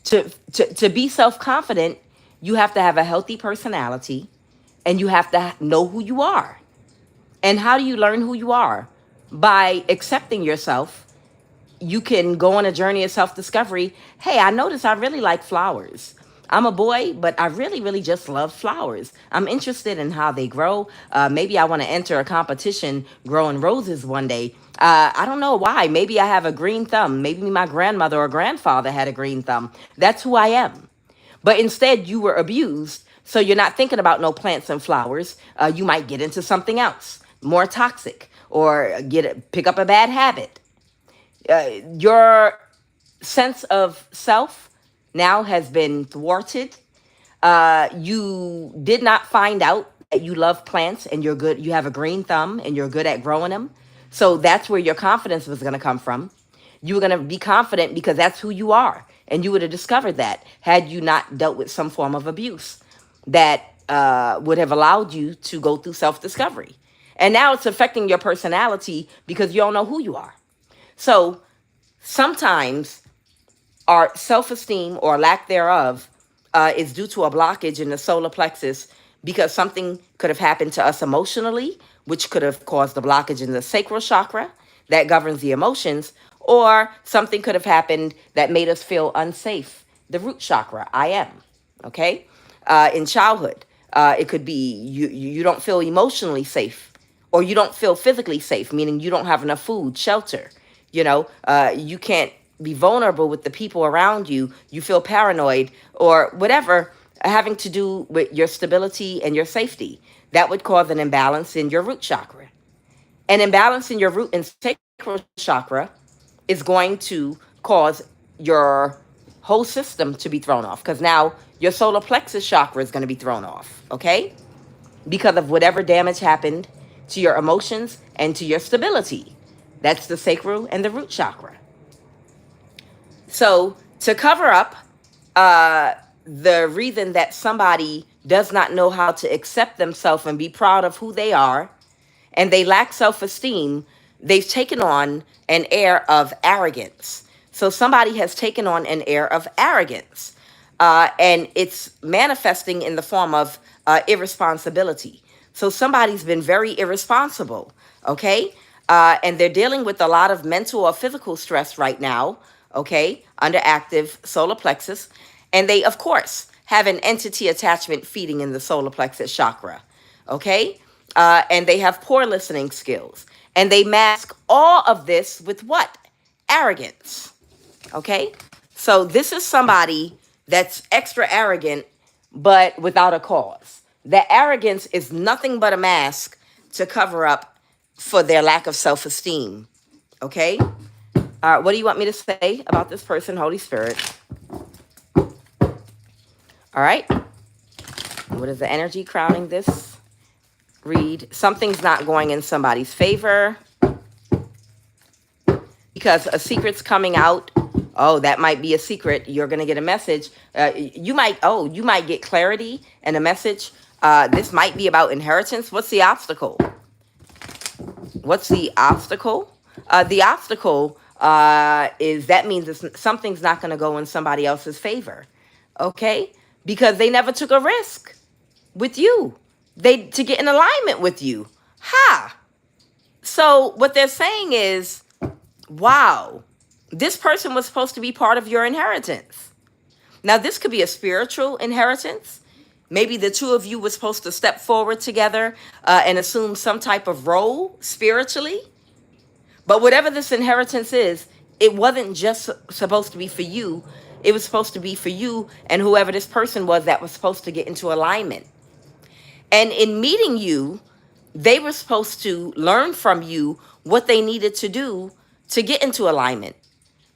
To be self-confident, you have to have a healthy personality, and you have to know who you are. And how do you learn who you are? By accepting yourself. You can go on a journey of self-discovery. Hey, I notice I really like flowers. I'm a boy, but I really, really just love flowers. I'm interested in how they grow. Maybe I want to enter a competition growing roses one day. I don't know why. Maybe I have a green thumb. Maybe my grandmother or grandfather had a green thumb. That's who I am. But instead, you were abused, so you're not thinking about no plants and flowers. You might get into something else, more toxic, or pick up a bad habit. Your sense of self now has been thwarted. You did not find out that you love plants and you're good. You have a green thumb and you're good at growing them. So that's where your confidence was going to come from. You were going to be confident because that's who you are. And you would have discovered that had you not dealt with some form of abuse that would have allowed you to go through self-discovery. And now it's affecting your personality because you don't know who you are. So sometimes our self-esteem or lack thereof is due to a blockage in the solar plexus because something could have happened to us emotionally, which could have caused the blockage in the sacral chakra that governs the emotions, or something could have happened that made us feel unsafe, the root chakra, I am, okay? In childhood, it could be you don't feel emotionally safe, or you don't feel physically safe, meaning you don't have enough food, shelter, you can't be vulnerable with the people around you. You feel paranoid or whatever having to do with your stability and your safety. That would cause an imbalance in your root chakra. An imbalance in your root and sacral chakra is going to cause your whole system to be thrown off because now your solar plexus chakra is going to be thrown off, okay? Because of whatever damage happened to your emotions and to your stability. That's the sacral and the root chakra. So to cover up the reason that somebody does not know how to accept themselves and be proud of who they are, and they lack self-esteem, they've taken on an air of arrogance. So somebody has taken on an air of arrogance, and it's manifesting in the form of irresponsibility. So somebody's been very irresponsible, okay? And they're dealing with a lot of mental or physical stress right now, okay, under active solar plexus. And they, of course, have an entity attachment feeding in the solar plexus chakra, okay? And they have poor listening skills. And they mask all of this with what? Arrogance, okay? So this is somebody that's extra arrogant, but without a cause. That arrogance is nothing but a mask to cover up for their lack of self-esteem, okay? What do you want me to say about this person, Holy Spirit? All right. What is the energy crowning this read? Something's not going in somebody's favor because a secret's coming out. Oh, that might be a secret. You're going to get a message. You might get clarity and a message. This might be about inheritance. What's the obstacle? What's the obstacle? The obstacle is that means something's not going to go in somebody else's favor. Okay? Because they never took a risk with you. To get in alignment with you. Ha! So what they're saying is, wow, this person was supposed to be part of your inheritance. Now, this could be a spiritual inheritance. Maybe the two of you were supposed to step forward together and assume some type of role spiritually. But whatever this inheritance is, it wasn't just supposed to be for you. It was supposed to be for you and whoever this person was that was supposed to get into alignment. And in meeting you, they were supposed to learn from you what they needed to do to get into alignment.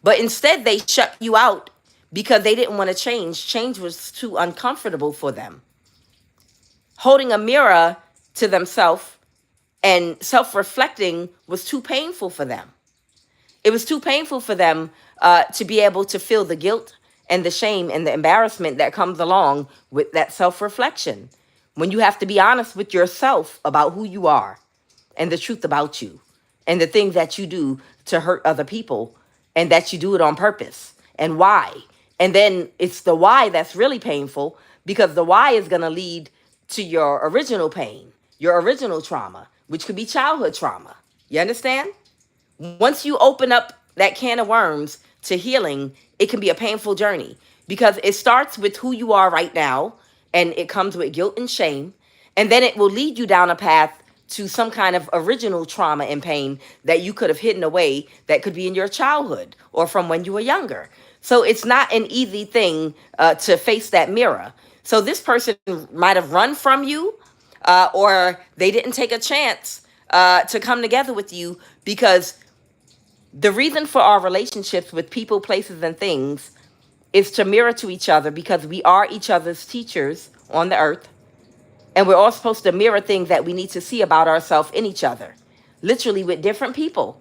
But instead, they shut you out because they didn't want to change. Change was too uncomfortable for them. Holding a mirror to themselves and self-reflecting was too painful for them. It was too painful for them to be able to feel the guilt and the shame and the embarrassment that comes along with that self-reflection. When you have to be honest with yourself about who you are and the truth about you and the things that you do to hurt other people and that you do it on purpose and why. And then it's the why that's really painful because the why is going to lead to your original pain, your original trauma, which could be childhood trauma. You understand? Once you open up that can of worms to healing, it can be a painful journey because it starts with who you are right now. And it comes with guilt and shame. And then it will lead you down a path to some kind of original trauma and pain that you could have hidden away that could be in your childhood or from when you were younger. So it's not an easy thing to face that mirror. So this person might have run from you or they didn't take a chance to come together with you because the reason for our relationships with people, places, and things is to mirror to each other because we are each other's teachers on the earth. And we're all supposed to mirror things that we need to see about ourselves in each other, literally with different people.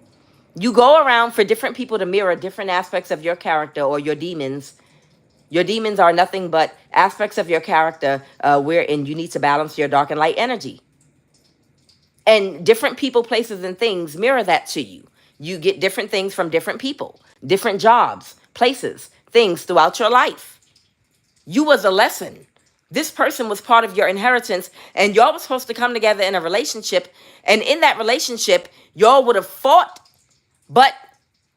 You go around for different people to mirror different aspects of your character or your demons. Your demons are nothing but aspects of your character wherein you need to balance your dark and light energy. And different people, places, and things mirror that to you. You get different things from different people, different jobs, places, things throughout your life. You was a lesson. This person was part of your inheritance and y'all was supposed to come together in a relationship. And in that relationship, y'all would have fought, but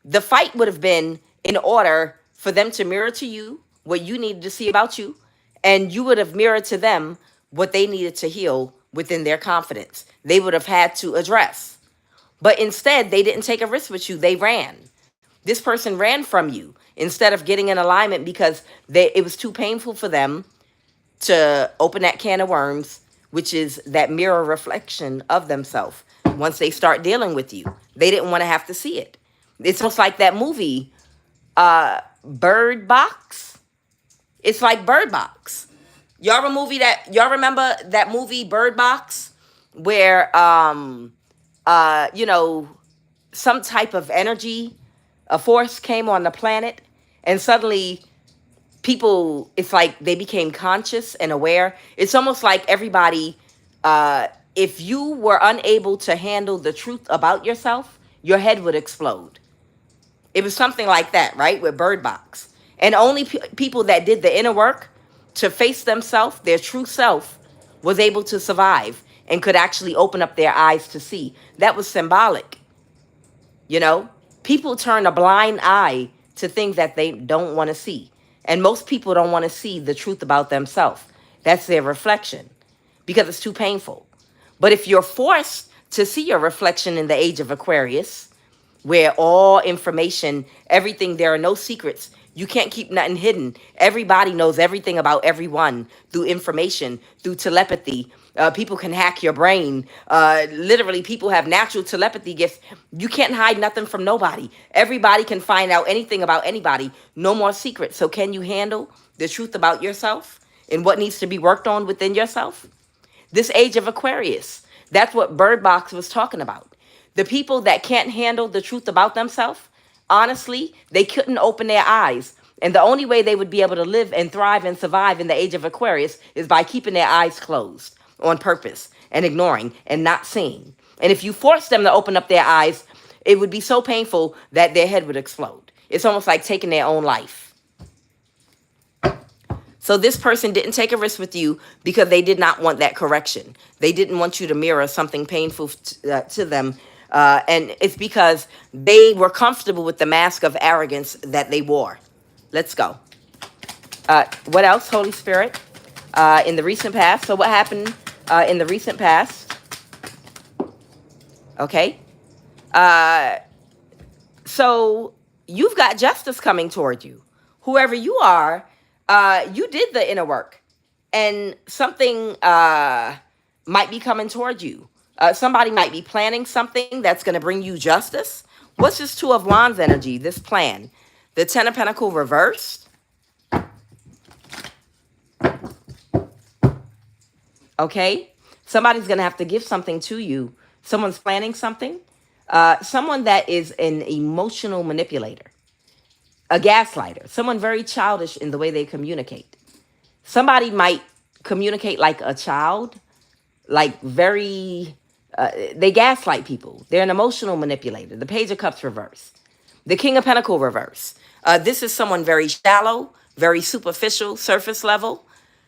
the fight would have been in order for them to mirror to you what you needed to see about you. And you would have mirrored to them what they needed to heal within their confidence. They would have had to address. But instead, they didn't take a risk with you. They ran. This person ran from you instead of getting in alignment because it was too painful for them to open that can of worms, which is that mirror reflection of themselves. Once they start dealing with you, they didn't want to have to see it. It's almost like that movie, Bird Box. It's like Bird Box. Y'all remember that movie Bird Box where, some type of energy, a force came on the planet and suddenly people, it's like they became conscious and aware. It's almost like everybody, if you were unable to handle the truth about yourself, your head would explode. It was something like that, right? With Bird Box. And only people that did the inner work to face themselves, their true self, was able to survive and could actually open up their eyes to see. That was symbolic. You know, people turn a blind eye to things that they don't want to see. And most people don't want to see the truth about themselves. That's their reflection because it's too painful. But if you're forced to see your reflection in the age of Aquarius, where all information, everything, there are no secrets. You can't keep nothing hidden. Everybody knows everything about everyone through information, through telepathy. People can hack your brain. Literally, people have natural telepathy gifts. You can't hide nothing from nobody. Everybody can find out anything about anybody. No more secrets. So can you handle the truth about yourself and what needs to be worked on within yourself? This age of Aquarius, that's what Bird Box was talking about. The people that can't handle the truth about themselves, honestly, they couldn't open their eyes. And the only way they would be able to live and thrive and survive in the age of Aquarius is by keeping their eyes closed on purpose and ignoring and not seeing. And if you force them to open up their eyes, it would be so painful that their head would explode. It's almost like taking their own life. So this person didn't take a risk with you because they did not want that correction. They didn't want you to mirror something painful to them. And it's because they were comfortable with the mask of arrogance that they wore. Let's go. What else, Holy Spirit? In the recent past. So what happened in the recent past? Okay. So you've got justice coming toward you. Whoever you are, you did the inner work. And something might be coming toward you. Somebody might be planning something that's going to bring you justice. What's this Two of Wands energy, this plan? The Ten of Pentacles reversed. Okay? Somebody's going to have to give something to you. Someone's planning something. Someone that is an emotional manipulator. A gaslighter. Someone very childish in the way they communicate. Somebody might communicate like a child. Like very... they gaslight people. They're an emotional manipulator. The Page of Cups reverse. The King of Pentacles reverse. This is someone very shallow, very superficial, surface level.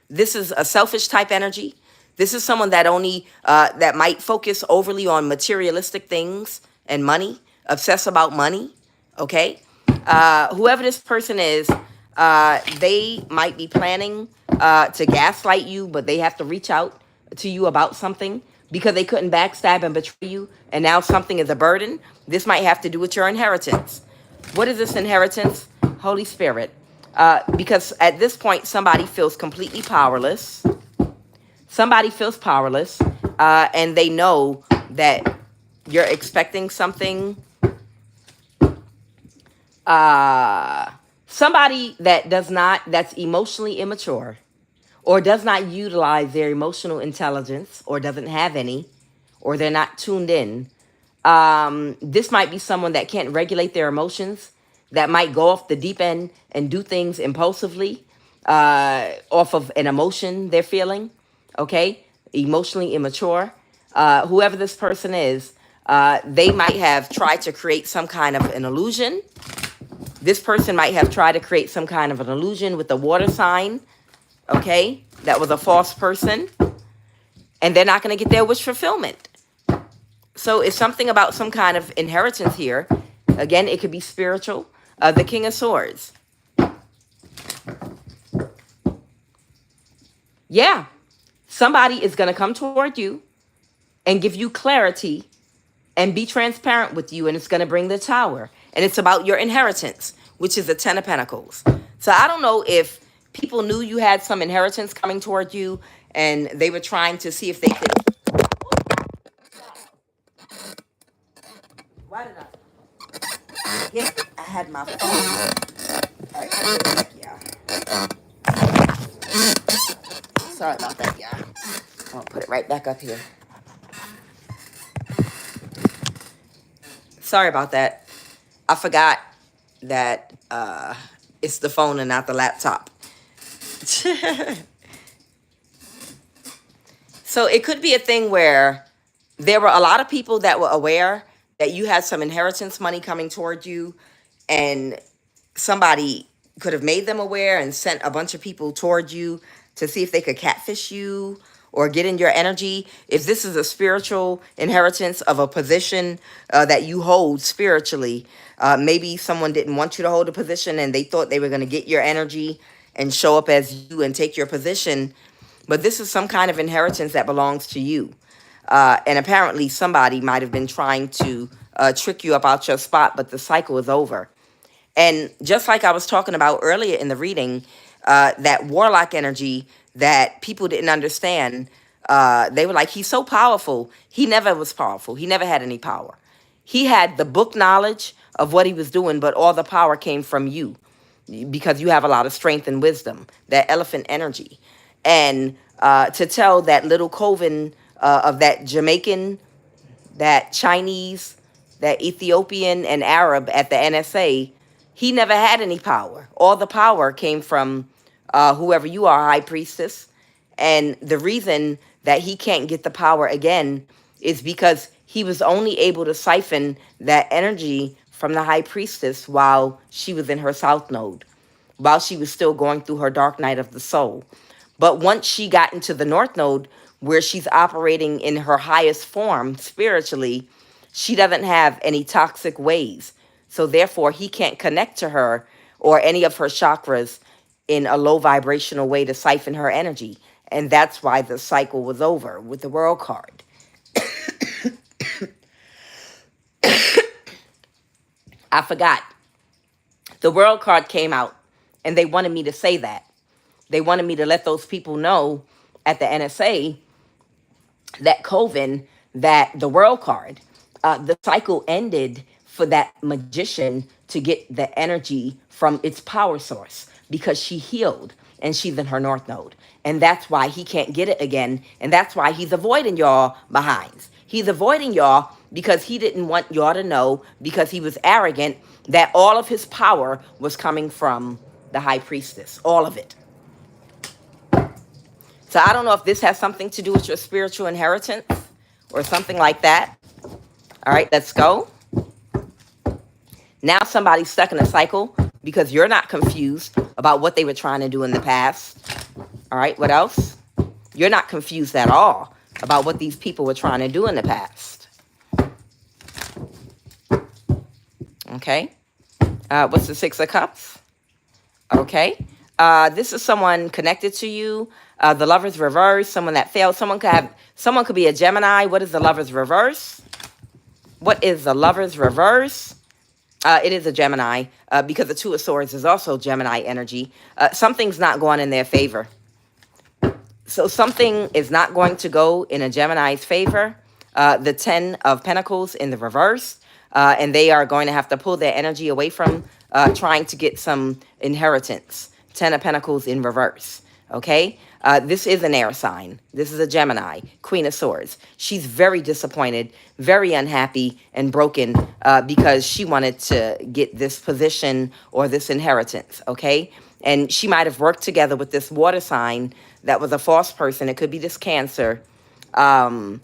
This is a selfish type energy. This is someone that only that might focus overly on materialistic things and money, obsess about money. Okay, whoever this person is, they might be planning to gaslight you, but they have to reach out to you about something because they couldn't backstab and betray you, and now something is a burden. This might have to do with your inheritance. What is this inheritance? Holy Spirit. Because at this point, somebody feels completely powerless. Somebody feels powerless, and they know that you're expecting something. Somebody that's emotionally immature, or does not utilize their emotional intelligence, or doesn't have any, or they're not tuned in. This might be someone that can't regulate their emotions, that might go off the deep end and do things impulsively, off of an emotion they're feeling, okay? Emotionally immature. Whoever this person is, they might have tried to create some kind of an illusion. This person might have tried to create some kind of an illusion with a water sign, okay? That was a false person. And they're not going to get their wish fulfillment. So it's something about some kind of inheritance here. Again, it could be spiritual. The King of Swords. Yeah. Somebody is going to come toward you and give you clarity and be transparent with you. And it's going to bring the Tower. And it's about your inheritance, which is the Ten of Pentacles. So I don't know if people knew you had some inheritance coming toward you and they were trying to see if they could. Why did I? Yeah, I had my phone. All right, I'll get it back, y'all. Sorry about that, y'all. I'll put it right back up here. Sorry about that. I forgot that it's the phone and not the laptop. So it could be a thing where there were a lot of people that were aware that you had some inheritance money coming toward you, and somebody could have made them aware and sent a bunch of people toward you to see if they could catfish you or get in your energy, if this is a spiritual inheritance of a position that you hold spiritually, maybe someone didn't want you to hold a position and they thought they were going to get your energy and show up as you and take your position. But this is some kind of inheritance that belongs to you. And apparently somebody might have been trying to trick you up out your spot, but the cycle is over. And just like I was talking about earlier in the reading, that warlock energy that people didn't understand, they were like, he's so powerful. He never was powerful. He never had any power. He had the book knowledge of what he was doing, but all the power came from you because you have a lot of strength and wisdom, that elephant energy. And to tell that little coven of that Jamaican, that Chinese, that Ethiopian and Arab at the NSA, he never had any power. All the power came from whoever you are, high priestess. And the reason that he can't get the power again is because he was only able to siphon that energy from the high priestess while she was in her south node, while she was still going through her dark night of the soul. But once she got into the north node, where she's operating in her highest form spiritually, she doesn't have any toxic ways. So therefore, he can't connect to her or any of her chakras in a low vibrational way to siphon her energy. And that's why the cycle was over with the World card. I forgot. The World card came out, and they wanted me to say that. They wanted me to let those people know at the NSA, that coven, that the World card, the cycle ended for that magician to get the energy from its power source because she healed and she's in her north node. And that's why he can't get it again. And that's why he's avoiding y'all behinds. He's avoiding y'all because he didn't want y'all to know, because he was arrogant, that all of his power was coming from the high priestess. All of it. So I don't know if this has something to do with your spiritual inheritance or something like that. All right, let's go. Now somebody's stuck in a cycle because you're not confused about what they were trying to do in the past. All right, what else? You're not confused at all about what these people were trying to do in the past. Okay. What's the Six of Cups? Okay. This is someone connected to you. The Lover's reverse, someone that failed. Someone could be a Gemini. What is the Lover's reverse? What is the Lover's reverse? It is a Gemini, because the Two of Swords is also Gemini energy. Something's not going in their favor. So something is not going to go in a Gemini's favor. The Ten of Pentacles in the reverse. And they are going to have to pull their energy away from trying to get some inheritance. Ten of Pentacles in reverse. Okay? This is an air sign. This is a Gemini, Queen of Swords. She's very disappointed, very unhappy and broken because she wanted to get this position or this inheritance, okay? And she might have worked together with this water sign that was a false person. It could be this Cancer to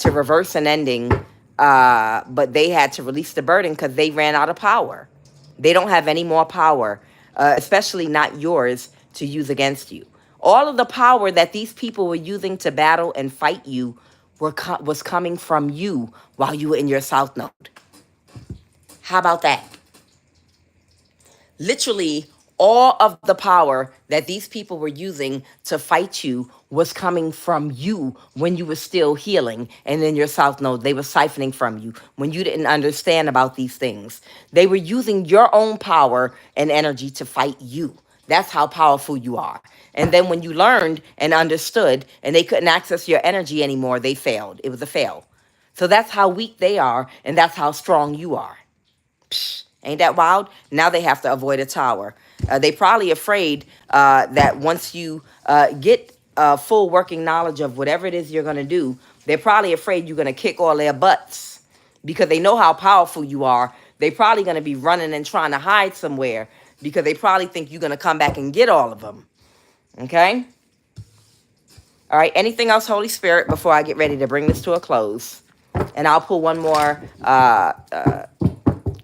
reverse an ending, but they had to release the burden because they ran out of power. They don't have any more power, especially not yours, to use against you. All of the power that these people were using to battle and fight you was coming from you while you were in your south node. How about that? Literally, all of the power that these people were using to fight you was coming from you when you were still healing. And in your south node, they were siphoning from you when you didn't understand about these things. They were using your own power and energy to fight you. That's how powerful you are. And then when you learned and understood and they couldn't access your energy anymore, they failed. It was a fail. So that's how weak they are, and that's how strong you are. Psh, ain't that wild? Now they have to avoid a tower. They probably afraid that once you get full working knowledge of whatever it is you're going to do, they're probably afraid you're going to kick all their butts because they know how powerful you are. They're probably going to be running and trying to hide somewhere because they probably think you're going to come back and get all of them. Okay? All right. Anything else, Holy Spirit, before I get ready to bring this to a close? And I'll pull one more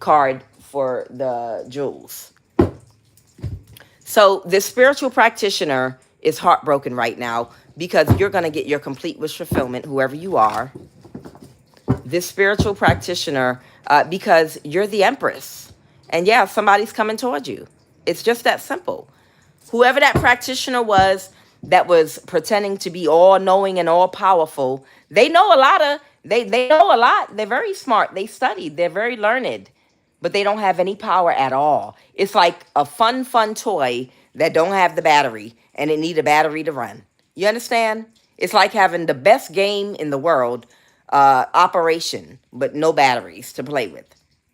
card for the jewels. So this spiritual practitioner is heartbroken right now because you're going to get your complete wish fulfillment, whoever you are. This spiritual practitioner, because you're the empress. And yeah, somebody's coming towards you. It's just that simple. Whoever that practitioner was that was pretending to be all knowing and all powerful, they know a lot of, they know a lot. They're very smart. They studied. They're very learned, but they don't have any power at all. It's like a fun toy that don't have the battery and it need a battery to run. You understand? It's like having the best game in the world, operation, but no batteries to play with.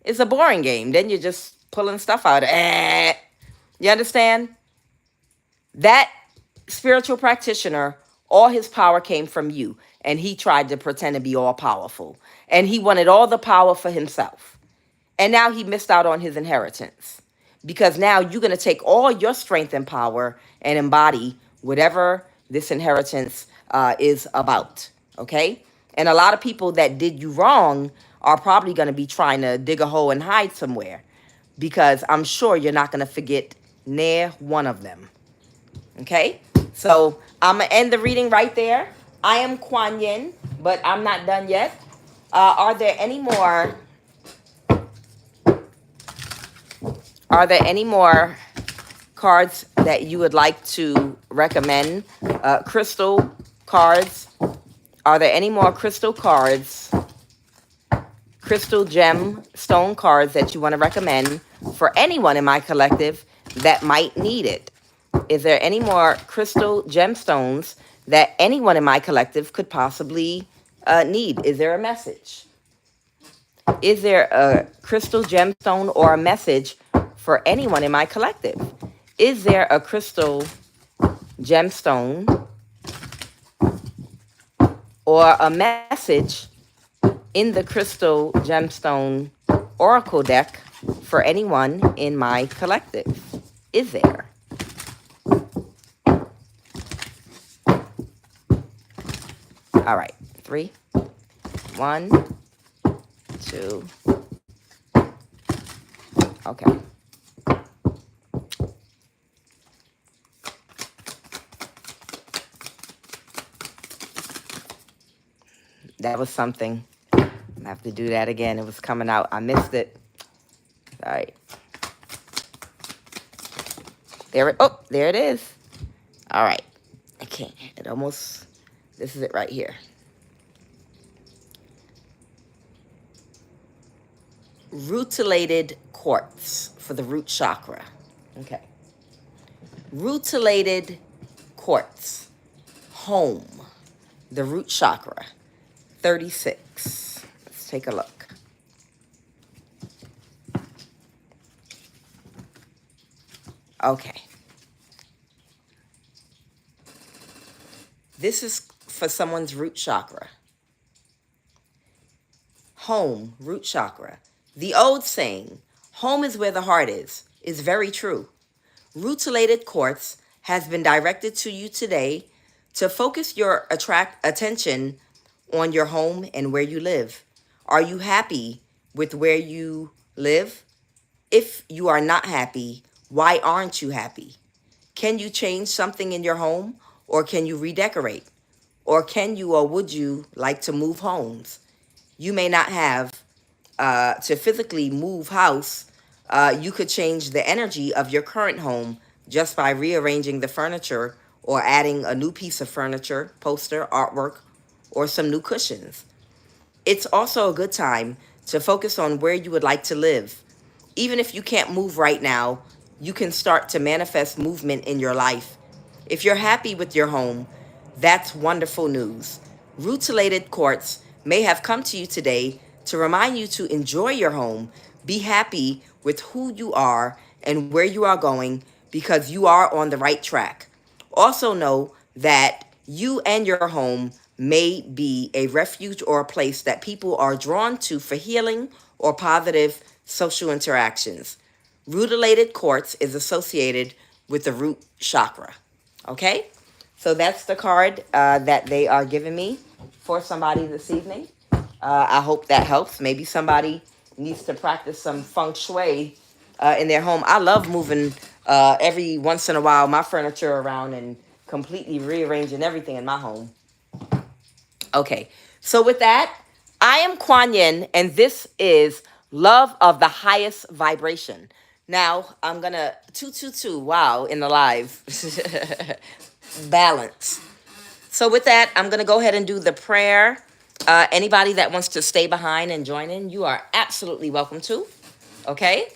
It's a boring game. Then you're just pulling stuff out. You understand? That spiritual practitioner, all his power came from you. And he tried to pretend to be all powerful. And he wanted all the power for himself. And now he missed out on his inheritance. Because now you're going to take all your strength and power and embody whatever this inheritance is about. Okay? And a lot of people that did you wrong are probably going to be trying to dig a hole and hide somewhere. Because I'm sure you're not going to forget near one of them. Okay? So I'm going to end the reading right there. I am Kuan Yin, but I'm not done yet. Are there any more cards that you would like to recommend? Crystal cards. Are there any more crystal cards, crystal gem stone cards that you want to recommend for anyone in my collective that might need it? Is there any more crystal gemstones that anyone in my collective could possibly need? Is there a message? Is there a crystal gemstone or a message for anyone in my collective? Is there a crystal gemstone or a message in the crystal gemstone oracle deck for anyone in my collective? Is there? All right, 3, 1, 2. Okay. That was something. I have to do that again. It was coming out. I missed it. All right. There it is. All right. Okay. This is it right here. Rutilated quartz for the root chakra. Okay. Rutilated quartz. Home. The root chakra. 36. Let's take a look. Okay. This is for someone's root chakra. Home, root chakra. The old saying, home is where the heart is very true. Rutilated quartz has been directed to you today to focus your attention on your home and where you live. Are you happy with where you live? If you are not happy, why aren't you happy? Can you change something in your home, or can you redecorate? Or can you or would you like to move homes? You may not have to physically move house. You could change the energy of your current home just by rearranging the furniture or adding a new piece of furniture, poster, artwork, or some new cushions. It's also a good time to focus on where you would like to live. Even if you can't move right now, you can start to manifest movement in your life. If you're happy with your home, that's wonderful news. Rutilated quartz may have come to you today to remind you to enjoy your home, be happy with who you are and where you are going, because you are on the right track. Also know that you and your home may be a refuge or a place that people are drawn to for healing or positive social interactions. Rutilated quartz is associated with the root chakra. Okay? So that's the card that they are giving me for somebody this evening. I hope that helps. Maybe somebody needs to practice some feng shui in their home. I love moving every once in a while my furniture around and completely rearranging everything in my home. Okay, so with that, I am Kuan Yin, and this is Love of the Highest Vibration. Now, I'm gonna 222, wow, in the live. Balance. So with that, I'm gonna go ahead and do the prayer. Anybody that wants to stay behind and join in, you are absolutely welcome to. Okay?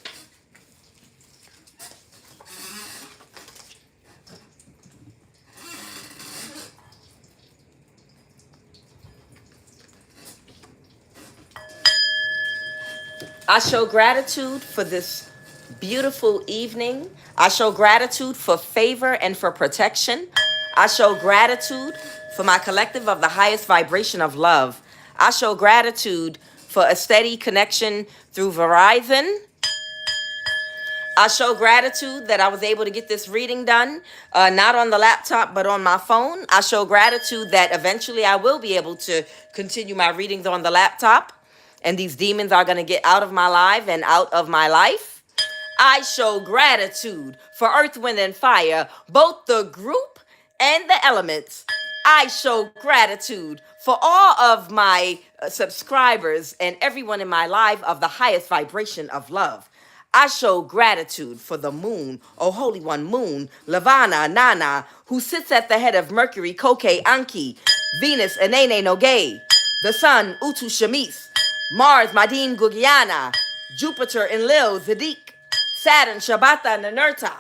I show gratitude for this beautiful evening. I show gratitude for favor and for protection. I show gratitude for my collective of the highest vibration of love. I show gratitude for a steady connection through Verizon. I show gratitude that I was able to get this reading done, not on the laptop, but on my phone. I show gratitude that eventually I will be able to continue my readings on the laptop, and these demons are going to get out of my life and out of my life. I show gratitude for Earth, Wind, and Fire, both the group and the elements. I show gratitude for all of my subscribers and everyone in my life of the highest vibration of love. I show gratitude for the moon, O Holy One Moon, Lavana, Nana, who sits at the head of Mercury, Koke, Anki, Venus, Enene, Noge, the sun, Utu, Shamis, Mars, Madin, Gugiana, Jupiter, Enlil, Zadik, Saturn, Shabata, Nanurta.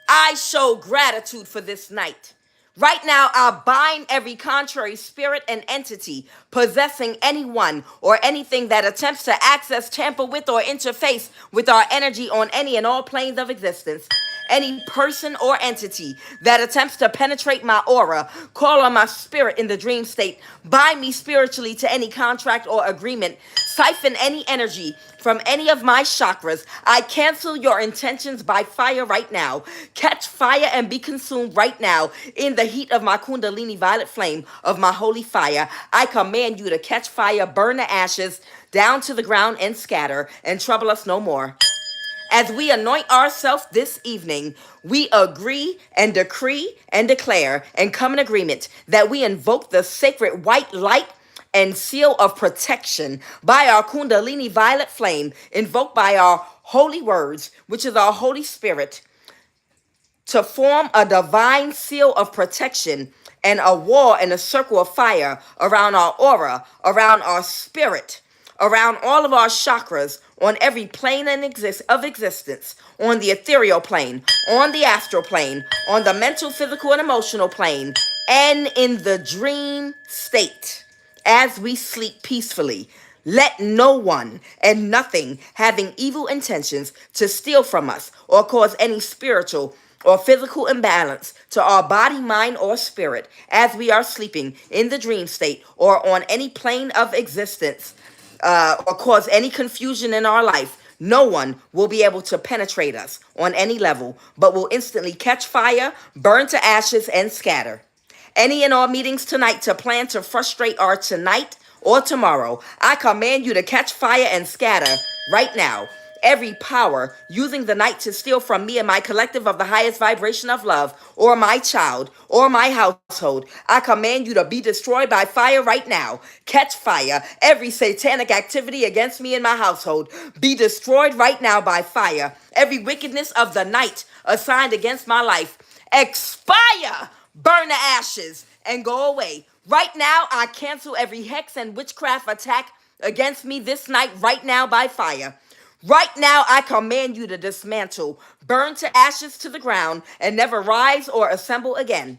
I show gratitude for this night. Right now, I bind every contrary spirit and entity possessing anyone or anything that attempts to access, tamper with, or interface with our energy on any and all planes of existence. Any person or entity that attempts to penetrate my aura, call on my spirit in the dream state, bind me spiritually to any contract or agreement, siphon any energy from any of my chakras. I cancel your intentions by fire right now. Catch fire and be consumed right now in the heat of my kundalini violet flame of my holy fire. I command you to catch fire, burn the ashes down to the ground and scatter, and trouble us no more. As we anoint ourselves this evening, we agree and decree and declare and come in agreement that we invoke the sacred white light and seal of protection by our kundalini violet flame, invoked by our holy words, which is our Holy Spirit, to form a divine seal of protection and a wall and a circle of fire around our aura, around our spirit, around all of our chakras, on every plane of existence, on the ethereal plane, on the astral plane, on the mental, physical, and emotional plane, and in the dream state. As we sleep peacefully, let no one and nothing having evil intentions to steal from us or cause any spiritual or physical imbalance to our body, mind, or spirit as we are sleeping in the dream state or on any plane of existence, or cause any confusion in our life. No one will be able to penetrate us on any level, but will instantly catch fire, burn to ashes, and scatter. Any and all meetings tonight to plan to frustrate our tonight or tomorrow, I command you to catch fire and scatter right now. Every power using the night to steal from me and my collective of the highest vibration of love, or my child, or my household, I command you to be destroyed by fire right now. Catch fire. Every satanic activity against me and my household, be destroyed right now by fire. Every wickedness of the night assigned against my life, expire. Burn the ashes and go away. Right now, I cancel every hex and witchcraft attack against me this night right now by fire. Right now, I command you to dismantle, burn to ashes to the ground, and never rise or assemble again.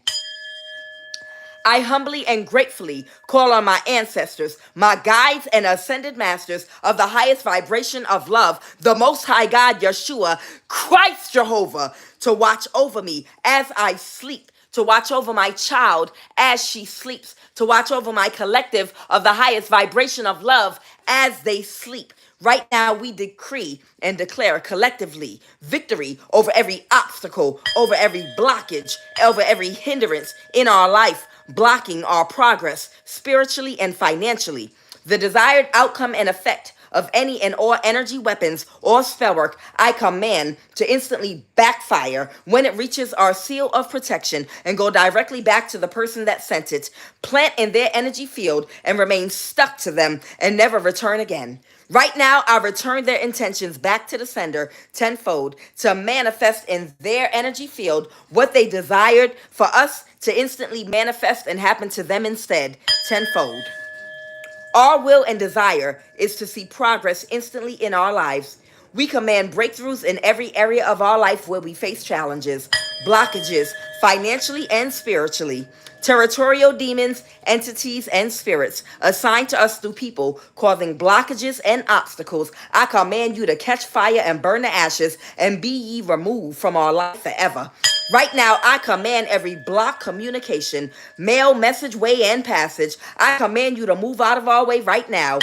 I humbly and gratefully call on my ancestors, my guides and ascended masters of the highest vibration of love, the Most High God, Yeshua, Christ Jehovah, to watch over me as I sleep, to watch over my child as she sleeps, to watch over my collective of the highest vibration of love as they sleep. Right now, we decree and declare collectively victory over every obstacle, over every blockage, over every hindrance in our life, blocking our progress spiritually and financially. The desired outcome and effect of any and all energy weapons or spellwork, I command to instantly backfire when it reaches our seal of protection and go directly back to the person that sent it, plant in their energy field, and remain stuck to them and never return again. Right now, I return their intentions back to the sender tenfold to manifest in their energy field what they desired for us to instantly manifest and happen to them instead tenfold. Our will and desire is to see progress instantly in our lives. We command breakthroughs in every area of our life where we face challenges, blockages, financially and spiritually. Territorial demons, entities, and spirits assigned to us through people causing blockages and obstacles, I command you to catch fire and burn the ashes and be ye removed from our life forever. Right now, I command every block communication, mail, message, way, and passage. I command you to move out of our way right now.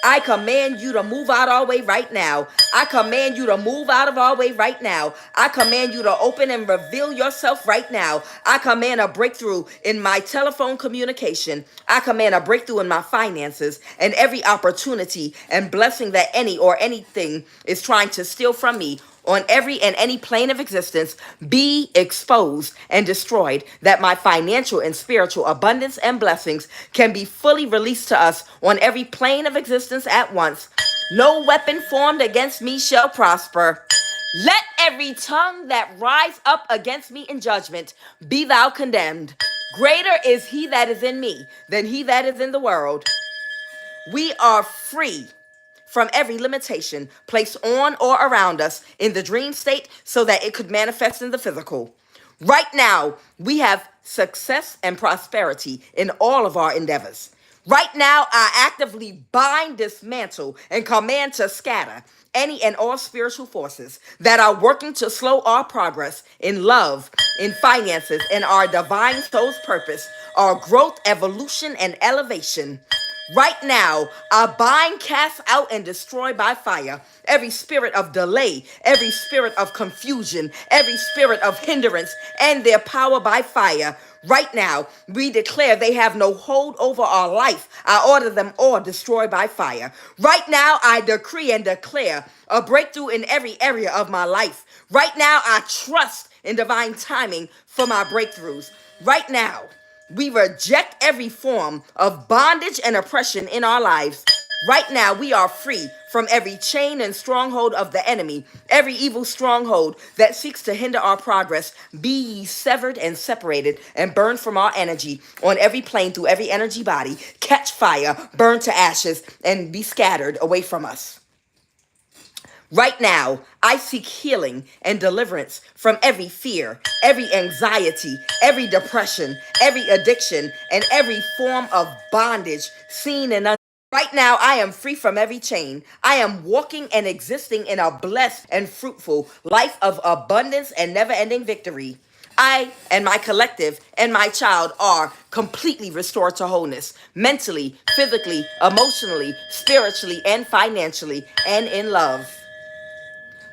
I command you to move out of our way right now. I command you to move out of our way right now. I command you to open and reveal yourself right now. I command a breakthrough in my telephone communication. I command a breakthrough in my finances and every opportunity and blessing that any or anything is trying to steal from me on every and any plane of existence be exposed and destroyed, that my financial and spiritual abundance and blessings can be fully released to us on every plane of existence at once. No weapon formed against me shall prosper. Let every tongue that rise up against me in judgment be thou condemned. Greater is he that is in me than he that is in the world. We are free from every limitation placed on or around us in the dream state so that it could manifest in the physical. Right now, we have success and prosperity in all of our endeavors. Right now, I actively bind, dismantle, and command to scatter any and all spiritual forces that are working to slow our progress in love, in finances, in our divine soul's purpose, our growth, evolution, and elevation. Right now, I bind, cast out, and destroy by fire every spirit of delay, every spirit of confusion, every spirit of hindrance, and their power by fire. Right now, we declare they have no hold over our life. I order them all destroyed by fire. Right now, I decree and declare a breakthrough in every area of my life. Right now, I trust in divine timing for my breakthroughs. Right now, we reject every form of bondage and oppression in our lives. Right now, we are free from every chain and stronghold of the enemy, every evil stronghold that seeks to hinder our progress. Be ye severed and separated and burned from our energy on every plane through every energy body. Catch fire, burn to ashes, and be scattered away from us. Right now, I seek healing and deliverance from every fear, every anxiety, every depression, every addiction, and every form of bondage seen and unseen. Right now, I am free from every chain. I am walking and existing in a blessed and fruitful life of abundance and never-ending victory. I and my collective and my child are completely restored to wholeness, mentally, physically, emotionally, spiritually, and financially, and in love.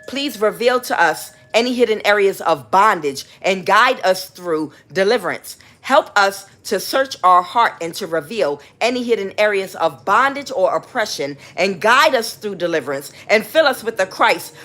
Please reveal to us any hidden areas of bondage and guide us through deliverance. Help us to search our heart and to reveal any hidden areas of bondage or oppression and guide us through deliverance and fill us with the Christ,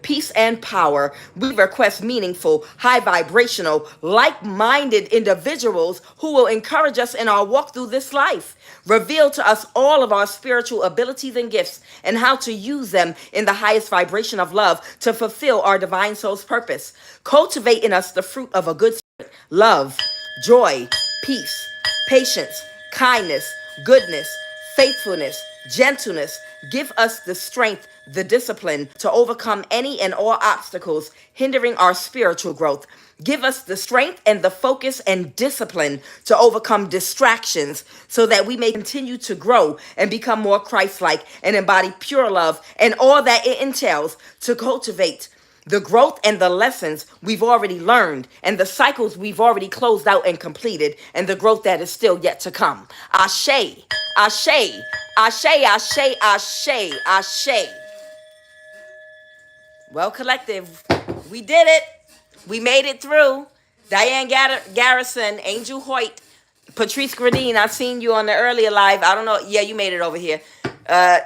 peace, and power. We request meaningful, high vibrational, like-minded individuals who will encourage us in our walk through this life. Reveal to us all of our spiritual abilities and gifts and how to use them in the highest vibration of love to fulfill our divine soul's purpose. Cultivate in us the fruit of a good spirit, love, joy, peace, patience, kindness, goodness, faithfulness, gentleness. Give us the strength, the discipline to overcome any and all obstacles hindering our spiritual growth. Give us the strength and the focus and discipline to overcome distractions so that we may continue to grow and become more Christ-like and embody pure love and all that it entails to cultivate the growth and the lessons we've already learned and the cycles we've already closed out and completed and the growth that is still yet to come. Ashe, ashe, ashe, ashe, ashe, ashe. Well, collective, we did it. We made it through. Diane Garrison, Angel Hoyt, Patrice Gradine, I seen you on the earlier live. I don't know. Yeah, you made it over here.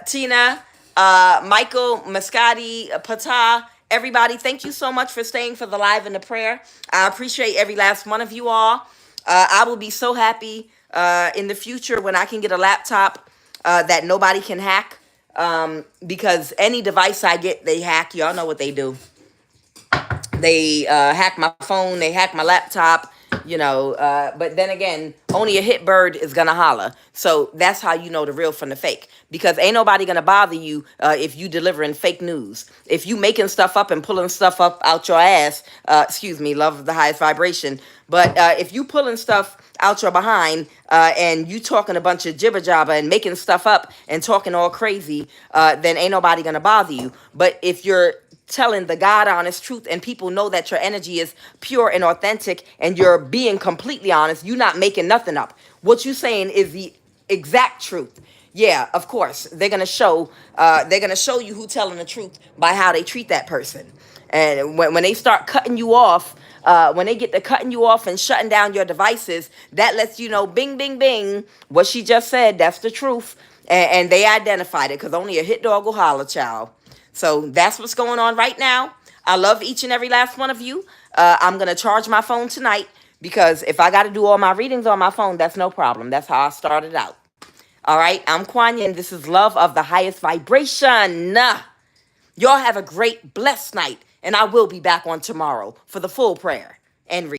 Tina, Michael, Mascati, Pata, everybody, thank you so much for staying for the live and the prayer. I appreciate every last one of you all. I will be so happy in the future when I can get a laptop that nobody can hack. Because any device I get, they hack. Y'all know what they do. They hack my phone, they hack my laptop, but then again, only a hit bird is gonna holler. So that's how you know the real from the fake, because ain't nobody gonna bother you if you delivering fake news. If you making stuff up and pulling stuff up out your ass, excuse me, love of the highest vibration, but if you pulling stuff out your behind and you talking a bunch of jibber jabber and making stuff up and talking all crazy, then ain't nobody gonna bother you. But if you're telling the God honest truth and people know that your energy is pure and authentic and you're being completely honest, you're not making nothing up. What you saying is the exact truth. Yeah, of course. They're gonna show you who telling the truth by how they treat that person. And when they start cutting you off, when they get to cutting you off and shutting down your devices, that lets you know, bing, bing, bing, what she just said, that's the truth. And they identified it, because only a hit dog will holler, child. So that's what's going on right now. I love each and every last one of you. I'm going to charge my phone tonight, because if I got to do all my readings on my phone, that's no problem. That's how I started out. All right. I'm QUAN, and this is love of the highest vibration. Y'all have a great, blessed night. And I will be back on tomorrow for the full prayer and reading.